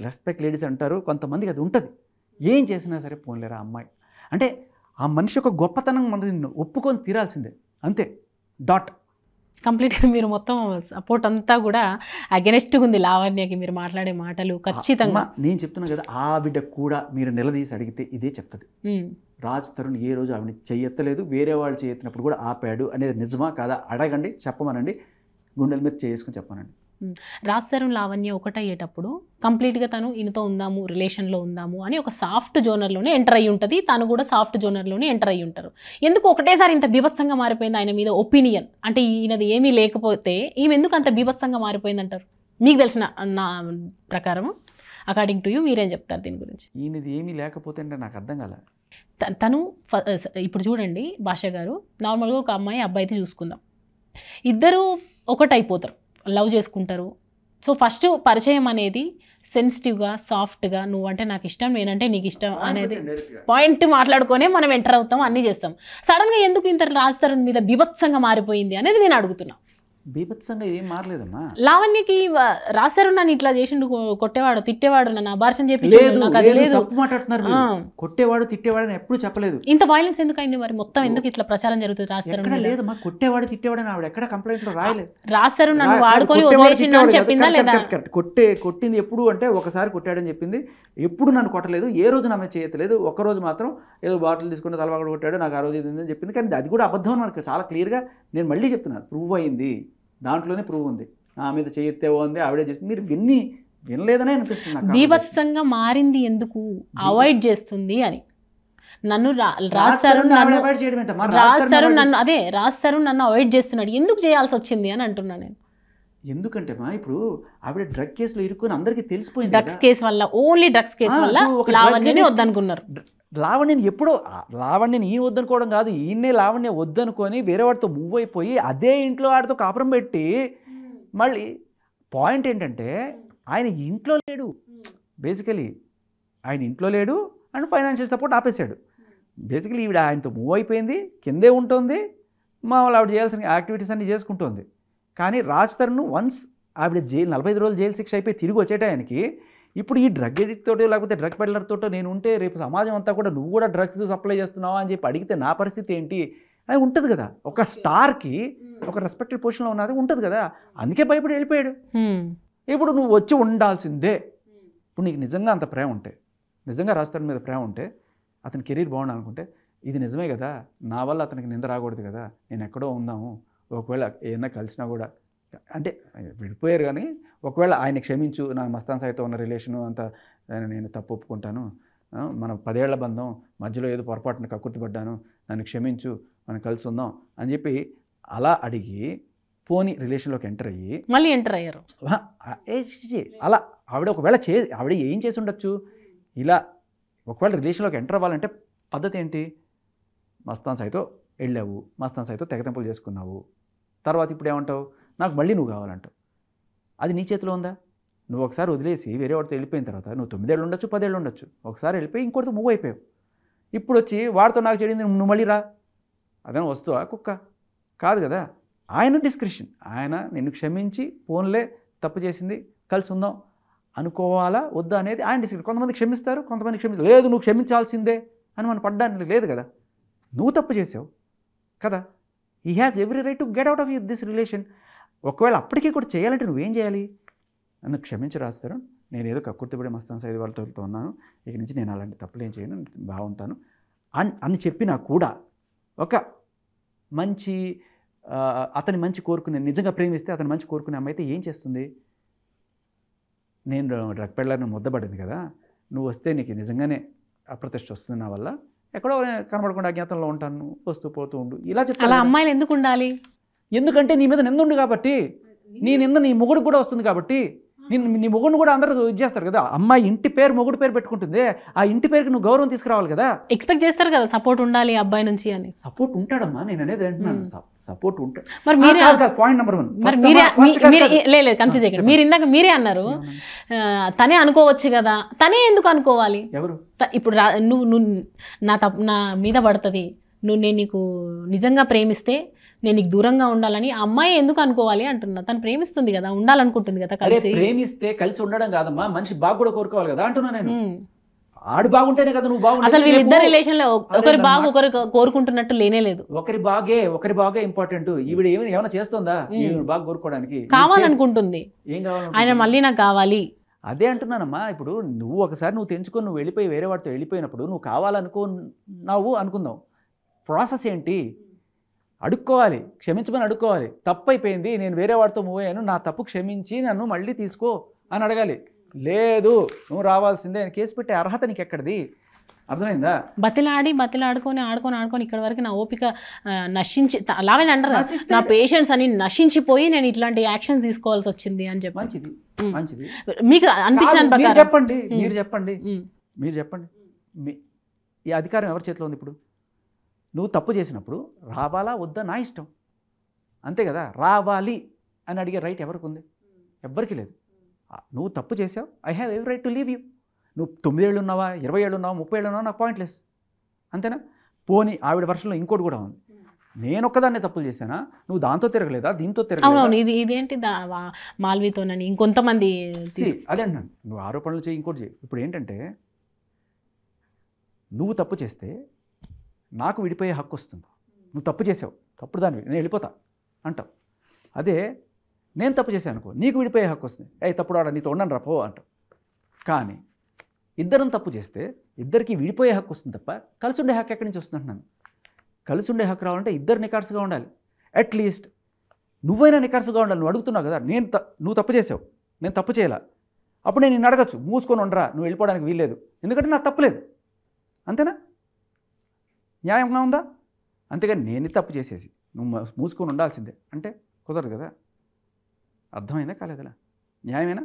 రెస్పెక్ట్ లేడీస్ అంటారు. కొంతమందికి అది ఉంటుంది. ఏం చేసినా సరే పోన్లేరా అమ్మాయి అంటే ఆ మనిషి యొక్క గొప్పతనం మనది ఒప్పుకొని తీరాల్సిందే, అంతే. డాట్.
కంప్లీట్గా మీరు మొత్తం సపోర్ట్ అంతా కూడా అగెనెస్ట్గా ఉంది లావణ్యకి. మీరు మాట్లాడే మాటలు ఖచ్చితంగా
నేను చెప్తున్నా కదా, ఆవిడ కూడా మీరు నిలదీసి అడిగితే ఇదే చెప్తుంది. రాజ్ తరుణ్ ఏ రోజు ఆవిడ చెయ్యెత్తలేదు, వేరే వాళ్ళు చేయెత్తినప్పుడు కూడా ఆపాడు అనేది నిజమా కాదా అడగండి, చెప్పమనండి, గుండెల మీద చేసుకుని చెప్పానండి.
రాజ్ తరుణ్ లావణ్య ఒకటయ్యేటప్పుడు కంప్లీట్గా తను ఈయనతో ఉందాము, రిలేషన్లో ఉందాము అని ఒక సాఫ్ట్ జోనర్లోనే ఎంటర్ అయ్యి ఉంటుంది. తను కూడా సాఫ్ట్ జోనర్లోనే ఎంటర్ అయ్యి ఉంటారు. ఎందుకు ఒకటేసారి ఇంత బీభత్సంగా మారిపోయింది ఆయన మీద ఒపీనియన్? అంటే ఈయనది ఏమీ లేకపోతే ఈమె ఎందుకు అంత బీభత్సంగా మారిపోయింది అంటారు? మీకు తెలిసిన నా ప్రకారం, అకార్డింగ్ టు యూ మీరేం చెప్తారు దీని గురించి?
ఈయనది ఏమీ లేకపోతే అంటే నాకు అర్థం కాలే.
తను ఇప్పుడు చూడండి భాష గారు, నార్మల్గా ఒక అమ్మాయి అబ్బాయితో చూసుకుందాం, ఇద్దరు ఒకటైపోతారు, లవ్ చేసుకుంటారు. సో ఫస్ట్ పరిచయం అనేది సెన్సిటివ్గా, సాఫ్ట్గా, నువ్వంటే నాకు ఇష్టం, నేనంటే నీకు ఇష్టం అనేది పాయింట్ మాట్లాడుకొనే మనం ఎంటర్ అవుతాం, అన్నీ చేస్తాం. సడన్గా ఎందుకు ఇంత రాజ్ తరుణ్ మీద బీభత్సంగా మారిపోయింది అనేది నేను అడుగుతున్నా.
బీభత్సంగా ఏం మారలేదమ్మా.
లావణ్యకి రాజ్ తరుణ్ నన్ను ఇట్లా చేసిండు, కొట్టేవాడు, తిట్టేవాడు, నన్ను అబార్షన్ చేపించాడు, నాకు అది లేదు.
తప్పు మాట్లాడుతున్నారు. కొట్టేవాడు, తిట్టేవాడు అని ఎప్పుడు చెప్పలేదు.
ఇంత వైలెన్స్ ఎందుకు అయింది మరి? మొత్తం ఎందుకు ఇట్లా ప్రచారం జరుగుతుంది రాజ్ తరుణ్?
లేదమ్మా, కొట్టేవాడు, తిట్టేవాడు అని ఆవిడ ఎక్కడ కంప్లైంట్ లో రాయలేదు.
రాజ్ తరుణ్ నన్ను వాడుకొని వదిలేసిండు అని చెప్పిందా లేదా?
కొట్టింది ఎప్పుడు అంటే ఒకసారి కొట్టాడని చెప్పింది. ఎప్పుడు నన్ను కొట్టలేదు, ఏ రోజు నా మీద చేయట్లేదు. ఒక్కరోజు మాత్రం ఏదో బాటిల్ తీసుకుని తలవాడు కొట్టాడు, నాకు ఆ రోజు ఇది చెప్పింది. కానీ అది కూడా అబద్ధం అని మనకు చాలా క్లియర్గా నేను మళ్ళీ చెప్తున్నాను, ప్రూవ్ అయింది, దాంట్లోనే ప్రూవ్ ఉంది. నా మీద చేయెత్తేవో ఉంది, ఆవిడే చేస్తుంది. మీరు వినలేదనే అనిపిస్తుంది.
బీభత్సంగా మారింది ఎందుకు? అవాయిడ్ చేస్తుంది అని. నన్ను రాజ్ తరుణ్ నన్ను అవాయిడ్ చేస్తున్నాడు, ఎందుకు చేయాల్సి వచ్చింది అని అంటున్నాను నేను.
ఎందుకంటే ఇప్పుడు ఆవిడ డ్రగ్ కేసులో ఇరుక్కుని అందరికీ తెలిసిపోయింది.
డ్రగ్స్ కేసు వల్ల, ఓన్లీ డ్రగ్స్ కేసు వల్ల లావణ్యని వద్దనుకున్నారు.
లావణ్యని ఎప్పుడో, లావణ్యని ఈయన వద్దనుకోవడం కాదు, ఈయన్నే లావణ్య వద్దనుకొని వేరే వాడితో మూవ్ అయిపోయి అదే ఇంట్లో వాడితో కాపురం పెట్టి, మళ్ళీ పాయింట్ ఏంటంటే ఆయన ఇంట్లో లేడు, బేసికలీ ఆయన ఇంట్లో లేడు అండ్ ఫైనాన్షియల్ సపోర్ట్ ఆపేశాడు. బేసికలీ ఈవిడ ఆయనతో మూవ్ అయిపోయింది, కిందే ఉంటుంది, మామూలు ఆవిడ చేయాల్సిన యాక్టివిటీస్ అన్నీ చేసుకుంటుంది. కానీ రాజ్ తరుణ్ వన్స్ ఆవిడ జైలు 45 రోజులు జైలు శిక్ష అయిపోయి తిరిగి వచ్చేటానికి ఇప్పుడు ఈ డ్రగ్ ఎడిక్ట్ తోటో లేకపోతే డ్రగ్ పెడ్లర్ తోటో నేను ఉంటే రేపు సమాజం అంతా కూడా నువ్వు కూడా డ్రగ్స్ సప్లై చేస్తున్నావా అని చెప్పి అడిగితే నా పరిస్థితి ఏంటి అని ఉంటుంది కదా. ఒక స్టార్కి ఒక రెస్పెక్టెడ్ పొజిషన్లో ఉన్నది ఉంటుంది కదా, అందుకే భయపడి వెళ్ళిపోయాడు. ఇప్పుడు నువ్వు వచ్చి ఉండాల్సిందే. ఇప్పుడు నీకు నిజంగా అంత ప్రేమ ఉంటే, నిజంగా రాజ్ తరుణ్ మీద ప్రేమ ఉంటే, అతని కెరీర్ బాగుండాలనుకుంటే, ఇది నిజమే కదా, నా వల్ల అతనికి నింద రాకూడదు కదా, నేను ఎక్కడో ఉందాము, ఒకవేళ ఏమన్నా కలిసినా కూడా అంటే విడిపోయారు కానీ ఒకవేళ ఆయన క్షమించు, నా మస్తాన్ సాయితో ఉన్న రిలేషను అంతా నేను తప్పు ఒప్పుకుంటాను, మన 10 ఏళ్ల బంధం మధ్యలో ఏదో పొరపాటున కక్కుర్తిపడ్డాను, నన్ను క్షమించు, మనం కలిసి ఉందాం అని చెప్పి అలా అడిగి పోనీ రిలేషన్లోకి ఎంటర్ అయ్యి
మళ్ళీ ఎంటర్ అయ్యారు.
అలా ఆవిడ ఏం చేసి ఉండొచ్చు? ఇలా ఒకవేళ రిలేషన్లోకి ఎంటర్ అవ్వాలంటే పద్ధతి ఏంటి? మస్తాన్ సాయితో వెళ్ళావు, మస్తాన్ సాయితో తెగతెంపులు చేసుకున్నావు, తర్వాత ఇప్పుడు ఏమంటావు, నాకు మళ్ళీ నువ్వు కావాలంటావు. అది నీ చేతిలో ఉందా? నువ్వు ఒకసారి వదిలేసి వేరే వాడితో వెళ్ళిపోయిన తర్వాత నువ్వు 9 ఏళ్ళు ఉండొచ్చు, 10 ఏళ్ళు ఉండొచ్చు, ఒకసారి వెళ్ళిపోయి ఇంకోటితో మూవ్ అయిపోయావు. ఇప్పుడు వచ్చి వాడితో నాకు చెడింది నువ్వు మళ్ళీ రా, అదే వస్తువా కుక్క? కాదు కదా. ఆయన డిస్క్రిప్షన్, ఆయన నిన్ను క్షమించి ఫోన్లే తప్పు చేసింది కలిసి ఉందాం అనుకోవాలా వద్దా అనేది ఆయన డిస్క్రిప్షన్. కొంతమంది క్షమిస్తారు, కొంతమంది క్షమిస్తారు, లేదు నువ్వు క్షమించాల్సిందే అని మనం పడ్డానికి లేదు కదా. నువ్వు తప్పు చేసావు కదా, he has every right to get out of this relation. ఒకవేళ అప్పటికీ కూడా చేయాలంటే నువ్వేం చేయాలి? నన్ను క్షమించి రాస్తారు, నేను ఏదో కక్కుర్తిపడి మస్తాన్ సైద్ వాళ్ళతో ఉన్నాను, ఇక నుంచి నేను అలాంటి తప్పులు ఏం చేయను, బాగుంటాను అని చెప్పినా కూడా ఒక మంచి అతని మంచి కోరుకునే, నిజంగా ప్రేమిస్తే అతని మంచి కోరుకునే అమ్మాయి అయితే ఏం చేస్తుంది? నేను డ్రగ్ పెడ్లర్ని ముద్దబడింది కదా, నువ్వు వస్తే నీకు నిజంగానే అప్రతిష్ట వస్తుంది నా వల్ల, ఎక్కడో కనబడకుండా అజ్ఞాతంలో ఉంటాను, వస్తూ పోతూ ఉండు, ఇలా చెప్తా.
అలా అమ్మాయిలు ఎందుకు ఉండాలి?
ఎందుకంటే నీ మీద నింద ఉంది కాబట్టి, నీ నింద నీ మొగుడికి కూడా వస్తుంది కాబట్టి. నీ మొగుడిని కూడా అందరూ ఇది చేస్తారు కదా. అమ్మాయి ఇంటి పేరు మొగుడు పేరు పెట్టుకుంటుంది, ఆ ఇంటి పేరుకి నువ్వు గౌరవం తీసుకురావాలి కదా.
ఎక్స్పెక్ట్ చేస్తారు కదా సపోర్ట్ ఉండాలి అబ్బాయి నుంచి అని.
సపోర్ట్ ఉంటాడమ్మా, నేను అనేది అంటున్నాను, సపోర్ట్ ఉంటాడు.
మరి మీరే
పాయింట్ నెంబర్ 1.
మరి లేదు కన్ఫ్యూజ్ అయ్యారు. మీరు ఇందాక మీరే అన్నారు తనే అనుకోవచ్చు కదా, తనే ఎందుకు అనుకోవాలి?
ఎవరు?
ఇప్పుడు నువ్వు నా మీద పడుతుంది, నేను నీకు నిజంగా ప్రేమిస్తే నేను నీకు దూరంగా ఉండాలని ఆ అమ్మాయి ఎందుకు అనుకోవాలి అంటున్నా. తను ప్రేమిస్తుంది కదా, ఉండాలనుకుంటుంది కదా కలిసి.
ప్రేమిస్తే కలిసి ఉండడం కాదమ్మా, మనిషి బాగు కూడా కోరుకోవాలి కదా అంటున్నా నేను. ఆడు బాగుంటేనే కదా నువ్వు బాగుంటుంది.
అసలు వీళ్ళిద్దరు రిలేషన్ లో ఒకరి బాగు ఒకరు కోరుకుంటున్నట్టు లేనే లేదు.
ఒకరి బాగే ఇంపార్టెంట్. ఈవిడ ఏమైనా చేస్తుందా బాగా కోరుకోవడానికి?
కావాలనుకుంటుంది.
ఏం కావాలి?
ఆయన మళ్ళీ నాకు కావాలి.
అదే అంటున్నానమ్మా. ఇప్పుడు నువ్వు తెంచుకొని నువ్వు వెళ్ళిపోయి వేరే వాడితో వెళ్ళిపోయినప్పుడు నువ్వు కావాలనుకున్నావు అనుకుందాం, ప్రాసెస్ ఏంటి? అడుక్కోవాలి, క్షమించమని అడుక్కోవాలి. తప్పు అయిపోయింది, నేను వేరే వాడితో మూవ్ అయ్యాను, నా తప్పు క్షమించి నన్ను మళ్ళీ తీసుకో అని అడగాలి. లేదు నువ్వు రావాల్సిందే అని కేసు పెట్టే అర్హత నీకు ఎక్కడిది? అర్థమైందా?
ఆడుకొని ఇక్కడ వరకు నా ఓపిక నశించి, అలాగే అంటారు నా పేషెన్స్ అని నశించిపోయి నేను ఇట్లాంటి యాక్షన్స్ తీసుకోవాల్సి వచ్చింది అని చెప్పి.
మంచిది.
మీకు అనిపించిన
మీరు చెప్పండి ఈ అధికారం ఎవరి చేతిలో ఉంది? ఇప్పుడు నువ్వు తప్పు చేసినప్పుడు రావాలా వద్దా నా ఇష్టం, అంతే కదా. రావాలి అని అడిగే రైట్ ఎవరికి ఉంది? ఎవ్వరికి లేదు. నువ్వు తప్పు చేసావు, I have every right to leave you. నువ్వు 9 ఏళ్ళు ఉన్నావా, 20 ఏళ్ళు ఉన్నావా, 30 ఏళ్ళు ఉన్నావా, నాకు పాయింట్లెస్, అంతేనా? పోనీ ఆవిడ వర్షంలో ఇంకోటి కూడా ఉంది, నేను ఒక్కదాన్నే తప్పులు చేశానా, నువ్వు దాంతో తిరగలేదా, దీంతో తిరగలేదా?
ఇదేంటి మాల్వీతోనని ఇంకొంతమంది
అదే అంటున్నాను. నువ్వు ఆరోపణలు చేయి, ఇంకోటి చేయి. ఇప్పుడు ఏంటంటే నువ్వు తప్పు చేస్తే నాకు విడిపోయే హక్కు వస్తుంది. నువ్వు తప్పు చేసావు, తప్పుడు దానివి, నేను వెళ్ళిపోతా అంటావు. అదే నేను తప్పు చేశాను అనుకో, నీకు విడిపోయే హక్కు వస్తుంది. తప్పుడు ఆడ నీతో ఉండను రా పో అంటావు. కానీ ఇద్దరం తప్పు చేస్తే ఇద్దరికి విడిపోయే హక్కు వస్తుంది తప్ప కలిసి ఉండే హక్కు ఎక్కడి నుంచి వస్తుంది అంటున్నాను. కలిసి ఉండే హక్కు రావాలంటే ఇద్దరు నికార్సుగా ఉండాలి. అట్లీస్ట్ నువ్వైనా నికార్సుగా ఉండాలి. నువ్వు అడుగుతున్నావు కదా, నువ్వు తప్పు చేసావు, నేను తప్పు చేయాలా, అప్పుడు నేను నిన్ను అడగచ్చు, మూసుకొని ఉండరా, నువ్వు వెళ్ళిపోవడానికి వీల్లేదు, ఎందుకంటే నాకు తప్పులేదు, అంతేనా? న్యాయంగా ఉందా? అంతేగాని నేను తప్పు చేసేసి నువ్వు మూసుకొని ఉండాల్సిందే అంటే కుదరదు కదా. అర్థమైందా కాలేదలా? న్యాయమేనా?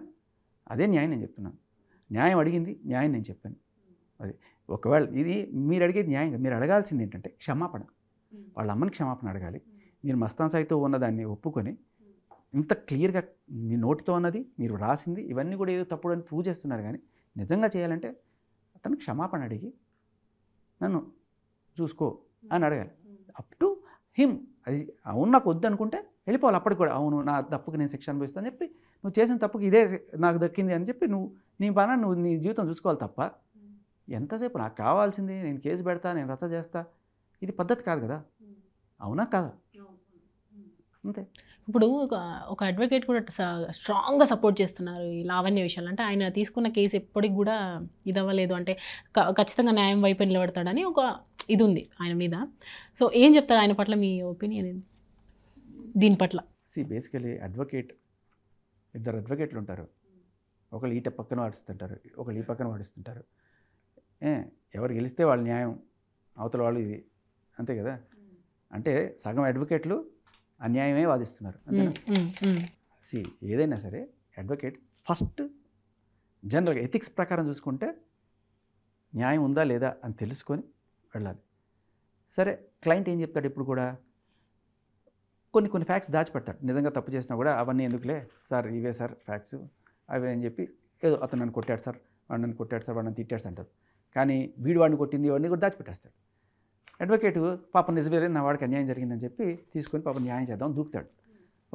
అదే న్యాయం నేను చెప్తున్నాను. న్యాయం అడిగింది, న్యాయం నేను చెప్పాను. అది ఒకవేళ ఇది మీరు అడిగేది న్యాయంగా, మీరు అడగాల్సింది ఏంటంటే క్షమాపణ. వాళ్ళ అమ్మని క్షమాపణ అడగాలి. మీరు మస్తాన్ సాయితో ఉన్నదాన్ని ఒప్పుకొని ఇంత క్లియర్గా మీ నోటితో ఉన్నది మీరు రాసింది ఇవన్నీ కూడా ఏదో తప్పుడు అని ప్రూవ్ చేస్తున్నారు. కానీ నిజంగా చేయాలంటే అతను క్షమాపణ అడిగి నన్ను చూసుకో అని అడగాలి. Up to him. అది అవును నాకు వద్దు అనుకుంటే వెళ్ళిపోవాలి. అప్పటికి కూడా అవును నా తప్పుకి నేను శిక్ష అనుభవిస్తాను అని చెప్పి, నువ్వు చేసిన తప్పుకి ఇదే నాకు దక్కింది అని చెప్పి నువ్వు నీ జీవితం చూసుకోవాలి తప్ప ఎంతసేపు నాకు కావాల్సింది నేను కేసు పెడతా, నేను రచ్చ చేస్తా, ఇది పద్ధతి కాదు కదా. అవునా కాదా? అంతే.
ఇప్పుడు ఒక అడ్వకేట్ కూడా స్ట్రాంగ్గా సపోర్ట్ చేస్తున్నారు ఈ లావణ్య విషయాలు. అంటే ఆయన తీసుకున్న కేసు ఎప్పటికి కూడా ఇది అవ్వలేదు, అంటే ఖచ్చితంగా న్యాయం వైపు నిలబడతాడని ఒక ఇది ఉంది ఆయన మీద. సో ఏం చెప్తారు ఆయన పట్ల, మీ ఒపీనియన్ ఏంటి దీని పట్ల?
బేసికలీ ఇద్దరు అడ్వకేట్లు ఉంటారు. ఒకళ్ళు ఈ పక్కన వాడిస్తుంటారు, ఒకళ్ళు ఈ పక్కన వాడిస్తుంటారు. ఎవరు గెలిస్తే వాళ్ళ న్యాయం, అవతల వాళ్ళు ఇది, అంతే కదా. అంటే సగం అడ్వకేట్లు అన్యాయమే వాదిస్తున్నారు, అంతేనా? ఏదైనా సరే అడ్వకేట్ ఫస్ట్ జనరల్గా ఎథిక్స్ ప్రకారం చూసుకుంటే న్యాయం ఉందా లేదా అని తెలుసుకొని వెళ్ళాలి. సరే క్లయింట్ ఏం చెప్తాడు ఇప్పుడు కూడా, కొన్ని ఫ్యాక్ట్స్ దాచిపెడతాడు. నిజంగా తప్పు చేసినా కూడా అవన్నీ ఎందుకులే సార్, ఇవే సార్ ఫ్యాక్ట్స్ అవే అని చెప్పి ఏదో అతను నన్ను కొట్టాడు సార్, వాడు నన్ను కొట్టాడు సార్, వాడు నన్ను తిట్టాడు అంటారు. కానీ వీడు వాడిని కొట్టింది ఇవన్నీ కూడా దాచిపెట్టేస్తాడు. అడ్వకేటు పాపం నిజమే నా వాడికి అన్యాయం జరిగిందని చెప్పి తీసుకొని పాపం న్యాయం చేద్దాం దూకుతాడు.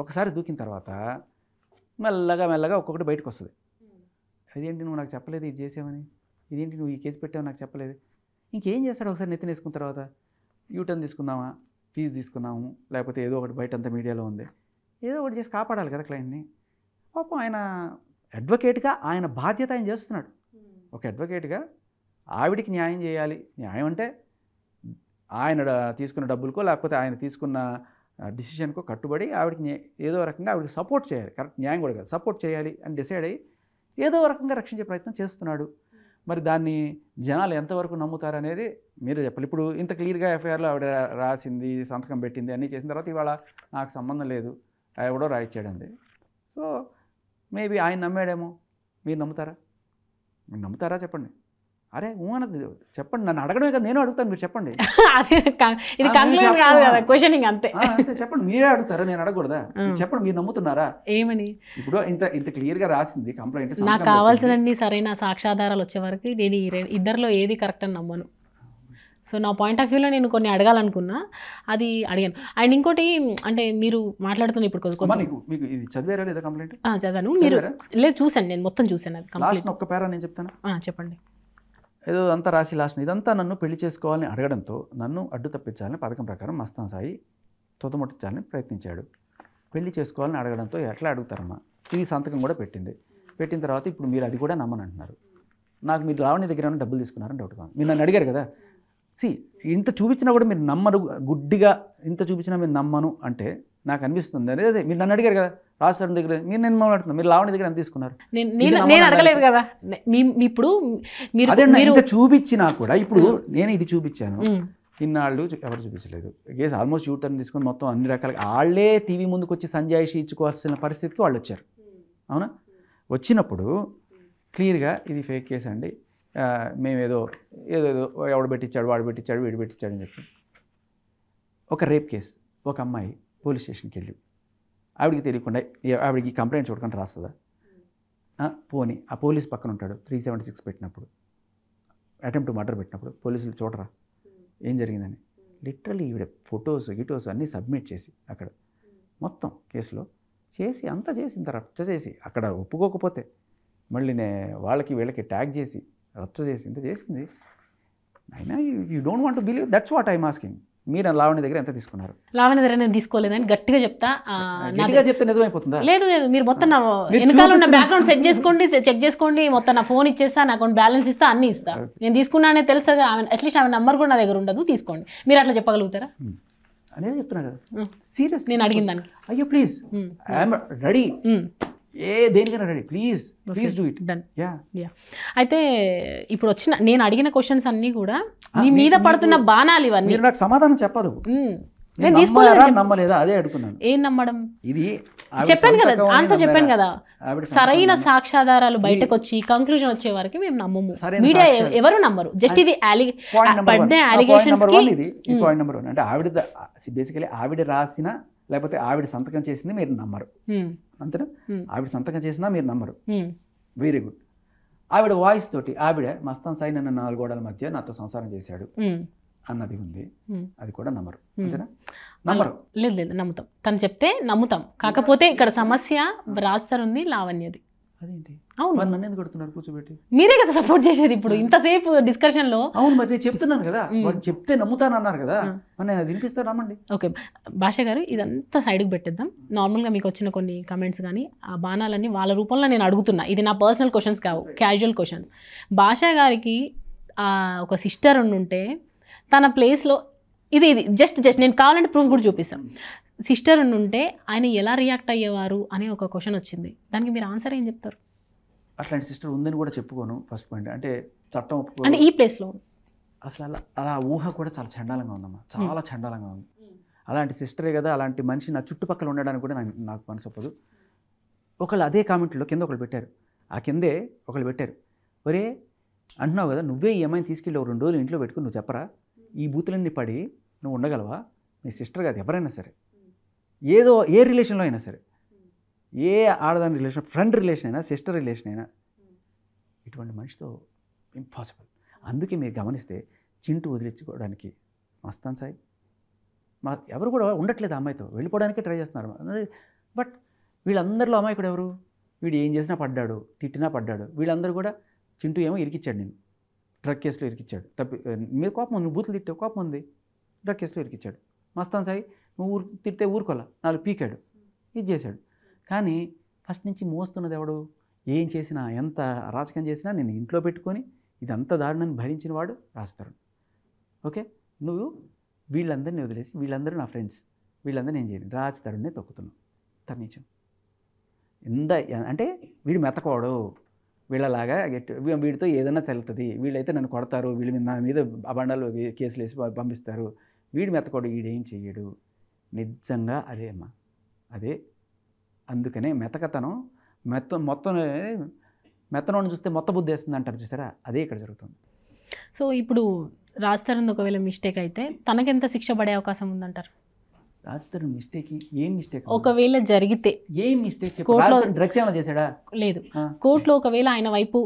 ఒకసారి దూకిన తర్వాత మెల్లగా ఒక్కొక్కటి బయటకు వస్తుంది. అదేంటి నువ్వు నాకు చెప్పలేదు ఇది చేసావని, ఇదేంటి నువ్వు ఈ కేసు పెట్టావు నాకు చెప్పలేదు. ఇంకేం చేస్తాడు ఒకసారి నెత్తిన వేసుకున్న తర్వాత, యూటర్న్ తీసుకుందామా, ఫీజు తీసుకుందాము, లేకపోతే ఏదో ఒకటి బయట అంతా మీడియాలో ఉంది, ఏదో ఒకటి చేసి కాపాడాలి కదా క్లయింట్ని. పాపం ఆయన అడ్వకేట్గా ఆయన బాధ్యత ఆయన చేస్తున్నాడు. ఒక అడ్వకేట్గా ఆవిడికి న్యాయం చేయాలి. న్యాయం అంటే ఆయన తీసుకున్న డబ్బులకో లేకపోతే ఆయన తీసుకున్న డిసిషన్కో కట్టుబడి ఆవిడకి ఏదో రకంగా ఆవిడకి సపోర్ట్ చేయాలి. కరెక్ట్ న్యాయం కూడా కాదు, సపోర్ట్ చేయాలి అని డిసైడ్ అయ్యి ఏదో రకంగా రక్షించే ప్రయత్నం చేస్తున్నాడు. మరి దాన్ని జనాలు ఎంతవరకు నమ్ముతారు అనేది మీరే చెప్పాలి. ఇప్పుడు ఇంత క్లియర్గా ఎఫ్ఐఆర్లో ఆవిడ రాసింది, సంతకం పెట్టింది, అన్నీ చేసిన తర్వాత ఇవాళ నాకు సంబంధం లేదు ఎవడో రాయిచ్చాడండి. సో మేబీ ఆయన నమ్మాడేమో. మీరు నమ్ముతారా? మీరు నమ్ముతారా చెప్పండి. అరే అన్నది చెప్పండి, నన్ను అడగడమే కదా, నేను అడుగుతాను, మీరు చెప్పండి.
ఇది కంక్లూజన్ కాదు కదా, క్వశ్చనింగ్ అంతే.
చెప్పండి, మీరే అడుగుతారా, నేను అడగకూడదా? చెప్పండి, మీరు నమ్ముతున్నారా? ఏమని ఇప్పుడు ఇంత క్లియర్గా రాసింది కంప్లైంట్.
నాకు కావాల్సినన్ని సరైన సాక్ష్యాధారాలు వచ్చే వరకు నేను ఇద్దరిలో ఏది కరెక్ట్ అని నమ్మను. సో నా పాయింట్ ఆఫ్ వ్యూలో నేను కొన్ని అడగాలనుకున్నా, అది అడిగాను. అండ్ ఇంకోటి అంటే మీరు మాట్లాడుతున్న ఇప్పుడు
మీకు ఇది చదివారా లేదా కంప్లైంట్?
చదివాను. మీరు లేదు చూసాను, నేను మొత్తం చూసాను. అది
కంప్లైంట్ ఒక్క పేరా నేను చెప్తాను,
చెప్పండి.
ఏదో అంతా రాసి లాస్ట్ ఇదంతా నన్ను పెళ్లి చేసుకోవాలని అడగడంతో నన్ను అడ్డు తప్పించాలని పథకం ప్రకారం మస్తాన్ సాయి తొతముట్టించాలని ప్రయత్నించాడు. పెళ్లి చేసుకోవాలని అడగడంతో ఎట్లా అడుగుతారమ్మా, ఇది సంతకం కూడా పెట్టింది. పెట్టిన తర్వాత ఇప్పుడు మీరు అది కూడా నమ్మనంటున్నారు. నాకు మీరు లావణ్య దగ్గర ఏమైనా డబ్బులు తీసుకున్నారని డౌట్ కాదు. మీరు నన్ను అడిగారు కదా, ఇంత చూపించినా కూడా మీరు నమ్మరు, గుడ్డిగా ఇంత చూపించినా మీరు నమ్మను అంటే నాకు అనిపిస్తుంది. అదే మీరు నన్ను అడిగారు కదా రాజస్థాన్ దగ్గర, మీరు నేను మాట్లాడుతున్నా, మీరు లావణ్య దగ్గర ఎంత తీసుకున్నారు?
నేను అడగలేదు కదా. ఇప్పుడు
అదే ఇంత చూపించినా కూడా ఇప్పుడు నేను ఇది చూపించాను, ఇన్నాళ్ళు ఎవరు చూపించలేదు. కేసు ఆల్మోస్ట్ యూటర్న్ తీసుకొని మొత్తం అన్ని రకాలుగా వాళ్ళే టీవీ ముందుకు వచ్చి సంజాయిషి ఇచ్చుకోవాల్సిన పరిస్థితికి వాళ్ళు వచ్చారు. అవునా? వచ్చినప్పుడు క్లియర్గా ఇది ఫేక్ కేసు అండి, మేము ఏదో ఎవడు పెట్టించాడు, వాడు పెట్టించాడు, వీడు పెట్టించాడు అని చెప్పి ఒక రేప్ కేసు, ఒక అమ్మాయి పోలీస్ స్టేషన్కి వెళ్ళి ఆవిడికి తెలియకుండా ఆవిడికి కంప్లైంట్ చూడకుండా రాస్తుందా? పోనీ ఆ పోలీస్ పక్కన ఉంటాడు 376 పెట్టినప్పుడు, అటెంప్ట్ మర్డర్ పెట్టినప్పుడు పోలీసులు చూడరా ఏం జరిగిందని? లిటరలీ ఈవిడ ఫొటోస్ అన్నీ సబ్మిట్ చేసి అక్కడ మొత్తం కేసులో చేసి అంతా చేసిన తర్వాత చేసి అక్కడ ఒప్పుకోకపోతే మళ్ళీ వాళ్ళకి వీళ్ళకి ట్యాగ్ చేసి రచ్చ చేసి ఇంత చేసింది. అయినా you don't want to believe, that's what I'm asking. మీరు లావణ్య దగ్గర ఎంత తీసుకున్నారు?
లావణ్య దగ్గర నేను తీసుకోలేదని గట్టిగా చెప్తా.
చెప్తే నిజమైపోతుందా?
లేదు మీరు మొత్తం నా వెనకాల ఉన్న బ్యాక్గ్రౌండ్ సెట్ చేసుకోండి, చెక్ చేసుకోండి, మొత్తం నా ఫోన్ ఇచ్చేస్తా, నా అకౌంట్ బ్యాలెన్స్ ఇస్తా, అన్ని ఇస్తా. నేను తీసుకున్నానే తెలుసు, అట్లీస్ట్ ఆమె నెంబర్ కూడా నా దగ్గర ఉండదు, తీసుకోండి. మీరు అట్లా చెప్పగలుగుతారా
అనేది చెప్తున్నా కదా. సీరియస్
నేను అడిగిన దానికి.
అయ్యో ప్లీజ్, ఐఎమ్ రెడీ, దేనికైనా ready, please do it.
Done. Yeah అయితే ఇప్పుడు వచ్చిన నేను అడిగిన క్వశ్చన్స్ అన్నీ కూడా మీ మీద పడుతున్న బాణాలు ఇవన్నీ.
మీరు నాకు సమాధానం చెప్పరు.
నేను తీసుకోలేదు,
నమ్మలేదా అదే అడుగుతున్నాను.
ఏం నమ్మడం? ఇది చెప్పాను కదా, ఆన్సర్ చెప్పాను కదా. సరైన సాక్ష్యాధారాలు బయటకు వచ్చి కంక్లూజన్ వచ్చే వరకు మేము నమ్మము. మీడియా ఎవరు నమ్మరు. జస్ట్ ఇది పడ్డ అలిగేషన్స్ కి.
పాయింట్ నెంబర్ 1 అంటే ఆవిడ బేసికలీ ఆవిడ రాసిన లేకపోతే ఆవిడ సంతకం చేసింది మీరు నమ్మరు, అంతేనా? ఆవిడ సంతకం చేసినా మీరు నమ్మరు. Very good. ఆవిడ వాయిస్ తోటి ఆవిడ మస్తాన్ సాయి నన్ను 4 గోడల మధ్య నాతో సంసారం చేశాడు అన్నది ఉంది, అది కూడా నమ్మరు, అంతేనా? నమ్మరు.
లేదు నమ్ముతాం, తను చెప్తే నమ్ముతాం. కాకపోతే ఇక్కడ సమస్య రాస్తారుంది లావణ్యది.
అదేంటి?
అవును,
నన్ను ఎందుకు కొడుతున్నారు కూర్చోబెట్టి?
మీరే కదా సపోర్ట్ చేసేది ఇప్పుడు ఇంతసేపు డిస్కషన్ లో.
అవును, మరి నేను చెప్తున్నాను కదా, వాళ్ళు చెప్తే నమ్ముతానన్నారు కదా, మరి నేను అది వినిపిస్తా రమ్మండి.
ఓకే భాష గారు, ఇదంతా సైడ్కి పెట్టేద్దాం. నార్మల్గా మీకు వచ్చిన కొన్ని కమెంట్స్ కానీ ఆ బాణాలన్నీ వాళ్ళ రూపంలో నేను అడుగుతున్నా. ఇది నా పర్సనల్ క్వశ్చన్స్ కావు, క్యాజువల్ క్వశ్చన్స్. భాష గారికి ఒక సిస్టర్ ఉండుంటే తన ప్లేస్లో ఇది జస్ట్ నేను కావాలంటే ప్రూఫ్ కూడా చూపిస్తాను. సిస్టర్ ఉంటే ఆయన ఎలా రియాక్ట్ అయ్యేవారు అనే ఒక క్వశ్చన్ వచ్చింది. దానికి మీరు ఆన్సర్ ఏం చెప్తారు?
అట్లాంటి సిస్టర్ ఉందని కూడా చెప్పుకోను. ఫస్ట్ పాయింట్ అంటే చట్టం ఒప్పుకో,
అంటే ఈ ప్లేస్లో అసలు
అలా ఊహ కూడా చాలా చండాలంగా ఉందమ్మా, చాలా చండాలంగా ఉంది. అలాంటి సిస్టరే కదా, అలాంటి మనిషి నా చుట్టుపక్కల ఉండడానికి కూడా నాకు మనసు ఒప్పదు. ఒకళ్ళు అదే కామెంట్లో కింద ఒకళ్ళు పెట్టారు, ఆ కిందే ఒకళ్ళు పెట్టారు, ఒరే అంటున్నావు కదా నువ్వే ఈ అమ్మాయిని తీసుకెళ్ళి 2 రోజులు ఇంట్లో పెట్టుకుని నువ్వు చెప్పరా, ఈ బూతులన్నీ పడి నువ్వు ఉండగలవా? మీ సిస్టర్ కాదు ఎవరైనా సరే, ఏ రిలేషన్లో అయినా సరే, ఏ ఆడదాని రిలేషన్, ఫ్రెండ్ రిలేషన్ అయినా, సిస్టర్ రిలేషన్ అయినా, ఇటువంటి మనిషితో ఇంపాసిబుల్. అందుకే మీరు గమనిస్తే చింటూ వదిలించుకోవడానికి మస్తాన్ సాయి ఎవరు కూడా ఉండట్లేదు, అమ్మాయితో వెళ్ళిపోవడానికే ట్రై చేస్తున్నారు. బట్ వీళ్ళందరిలో అమాయకుడు ఎవరు? వీడు ఏం చేసినా పడ్డాడు, తిట్టినా పడ్డాడు. వీళ్ళందరూ కూడా చింటూ ఏమో ఇరికిచ్చాడు, నేను డ్రగ్ కేసులో ఇరికిచ్చాడు, మీద కోపం ఉంది, బూతులు తిట్టావు కోపం ఉంది, డ్రగ్ కేసులో ఇరికిచ్చాడు. మస్తాన్ సాయి నువ్వు తిరితే ఊరుకోలా 4 పీకాడు, ఇది చేశాడు. కానీ ఫస్ట్ నుంచి మోస్తున్నది ఎవడు? ఏం చేసినా ఎంత అరాచకం చేసినా నేను ఇంట్లో పెట్టుకొని ఇదంతా దారుణాన్ని భరించిన వాడు రాజ్ తరుణ్. ఓకే, నువ్వు వీళ్ళందరినీ వదిలేసి వీళ్ళందరూ నా ఫ్రెండ్స్, వీళ్ళందరూ ఏం చేయను, రాజ్ తరుణ్నే తొక్కుతున్నావు. తరుణీచం అంటే వీడు మెతకోడు, వీళ్ళలాగా వీడితో ఏదైనా చల్లుతుంది, వీళ్ళైతే నన్ను కొడతారు, వీళ్ళ మీద నా మీద అబండాలు కేసులు వేసి పంపిస్తారు, వీడు మెతకోడు, వీడేం చెయ్యడు. నిజంగా అదే అమ్మా, అదే. అందుకనే మెతకతనం మొత్తం మెత్తనోడిని చూస్తే మొత్త బుద్ధి వేస్తుంది అంటారు చూసారా, అదే ఇక్కడ జరుగుతుంది.
సో ఇప్పుడు రాజ్ తరుణ్ ఒకవేళ మిస్టేక్ అయితే తనకెంత శిక్ష పడే అవకాశం ఉందంటారు?
రాజ్ తరుణ్ మిస్టేక్ ఏం మిస్టేక్?
ఒకవేళ జరిగితే
ఏం మిస్టేక్? డ్రగ్స్ ఏమైనా చేశాడా? లేదు.
కోర్టులో ఒకవేళ ఆయన వైపు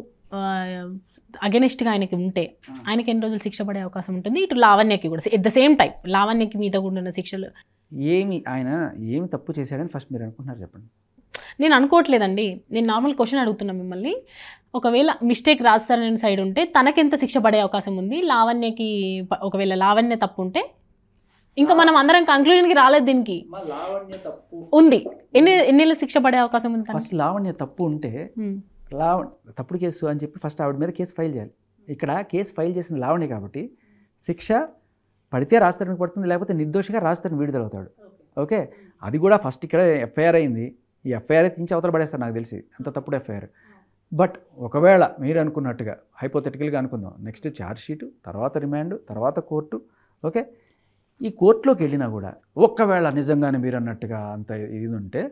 అగెనిస్ట్గా ఆయనకి ఉంటే ఆయనకి ఎన్ని రోజులు శిక్ష పడే అవకాశం ఉంటుంది? ఇటు లావణ్యకి కూడా ఎట్ ద సేమ్ టైం లావణ్యకి మీద కూడా ఉన్న శిక్షలు
ఆయన ఏమి తప్పు చేశాడని ఫస్ట్ మీరు అనుకుంటున్నారు చెప్పండి.
నేను అనుకోవట్లేదండి, నేను నార్మల్ క్వశ్చన్ అడుగుతున్నా మిమ్మల్ని. ఒకవేళ మిస్టేక్ రాజ్ తరుణ్ సైడ్ ఉంటే తనకెంత శిక్ష పడే అవకాశం ఉంది? లావణ్యకి ఒకవేళ లావణ్య తప్పు ఉంటే ఇంకా మనం అందరం కంక్లూజన్కి రాలేదు. దీనికి ఉంది ఎన్నేళ్ళ శిక్ష పడే అవకాశం ఉంది?
ఫస్ట్ లావణ్య తప్పు ఉంటే తప్పుడు కేసు అని చెప్పి ఫస్ట్ ఆవిడ మీద కేసు ఫైల్ చేయాలి. ఇక్కడ కేసు ఫైల్ చేసింది లావణ్య కాబట్టి శిక్ష పడితే రాజ్ తరుణ్కి పడుతుంది, లేకపోతే నిర్దోషిగా రాజ్ తరుణ్ విడుదలవుతాడు. ఓకే, అది కూడా ఫస్ట్ ఇక్కడ ఎఫ్ఐఆర్ అయింది. ఈ ఎఫ్ఐఆర్ తీంచి అవతల పడేస్తారు నాకు తెలిసి, అంత తప్పుడు ఎఫ్ఐఆర్. బట్ ఒకవేళ మీరు అనుకున్నట్టుగా హైపోథెటికల్గా అనుకుందాం, నెక్స్ట్ ఛార్జ్ షీటు, తర్వాత రిమాండ్, తర్వాత కోర్టు. ఓకే, ఈ కోర్టులోకి వెళ్ళినా కూడా ఒక్కవేళ నిజంగానే మీరు అన్నట్టుగా అంత ఇది ఉంటే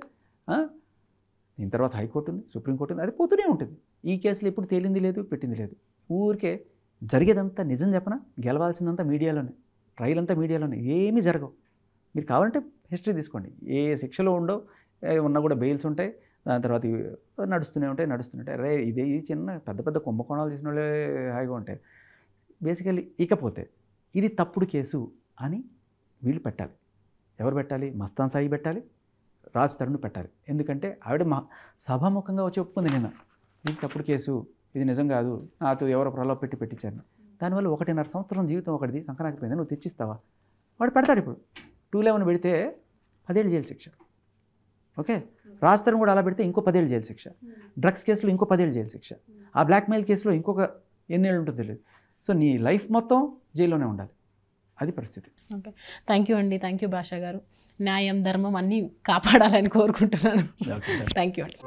దీని తర్వాత హైకోర్టు ఉంది, సుప్రీంకోర్టు ఉంది, అది పోతూనే ఉంటుంది. ఈ కేసులో ఎప్పుడు తేలింది లేదు, పెట్టింది లేదు. ఊరికే జరిగేదంతా నిజం చెప్పనా, గెలవాల్సిందంతా మీడియాలోనే, ట్రయల్ అంతా మీడియాలోనే, ఏమీ జరగవు. మీరు కావాలంటే హిస్టరీ తీసుకోండి, ఏ శిక్షలో ఉండవు, ఉన్నా కూడా బెయిల్స్ ఉంటాయి, దాని తర్వాత నడుస్తూనే ఉంటాయి. రే ఇది చిన్న పెద్ద పెద్ద కుంభకోణాలు చేసిన వాళ్ళే హాయిగా ఉంటాయి బేసికలీ. ఇకపోతే ఇది తప్పుడు కేసు అని వీళ్ళు పెట్టాలి. ఎవరు పెట్టాలి? మస్తాన్ సాయి పెట్టాలి, రాజ్ తరుణ్ పెట్టాలి. ఎందుకంటే ఆవిడ సభాముఖంగా వచ్చి ఒప్పుకుంది, నిన్న ఇది తప్పుడు కేసు, ఇది నిజం కాదు, నాతో ఎవరో ప్రలోభ పెట్టించారు, దానివల్ల 1.5 సంవత్సరం జీవితం ఒకటిది సంకనాకిపోయింది, నువ్వు తెచ్చిస్తావా? వాడు పెడతాడు. ఇప్పుడు 211 పెడితే 10 ఏళ్ళు జైలు శిక్ష. ఓకే, రాజ్ తరుణ్ కూడా అలా పెడితే ఇంకో 10 ఏళ్ళు జైలు శిక్ష, డ్రగ్స్ కేసులో ఇంకో 10 ఏళ్ళు జైలు శిక్ష, ఆ బ్లాక్మెయిల్ కేసులో ఇంకొక ఎన్నేళ్ళు ఉంటుందో తెలియదు. సో నీ లైఫ్ మొత్తం జైల్లోనే ఉండాలి, అది పరిస్థితి.
ఓకే, థ్యాంక్ యూ అండి, థ్యాంక్ యూ భాష గారు. న్యాయం ధర్మం అన్నీ కాపాడాలని కోరుకుంటున్నాను. థ్యాంక్ యూ అండి.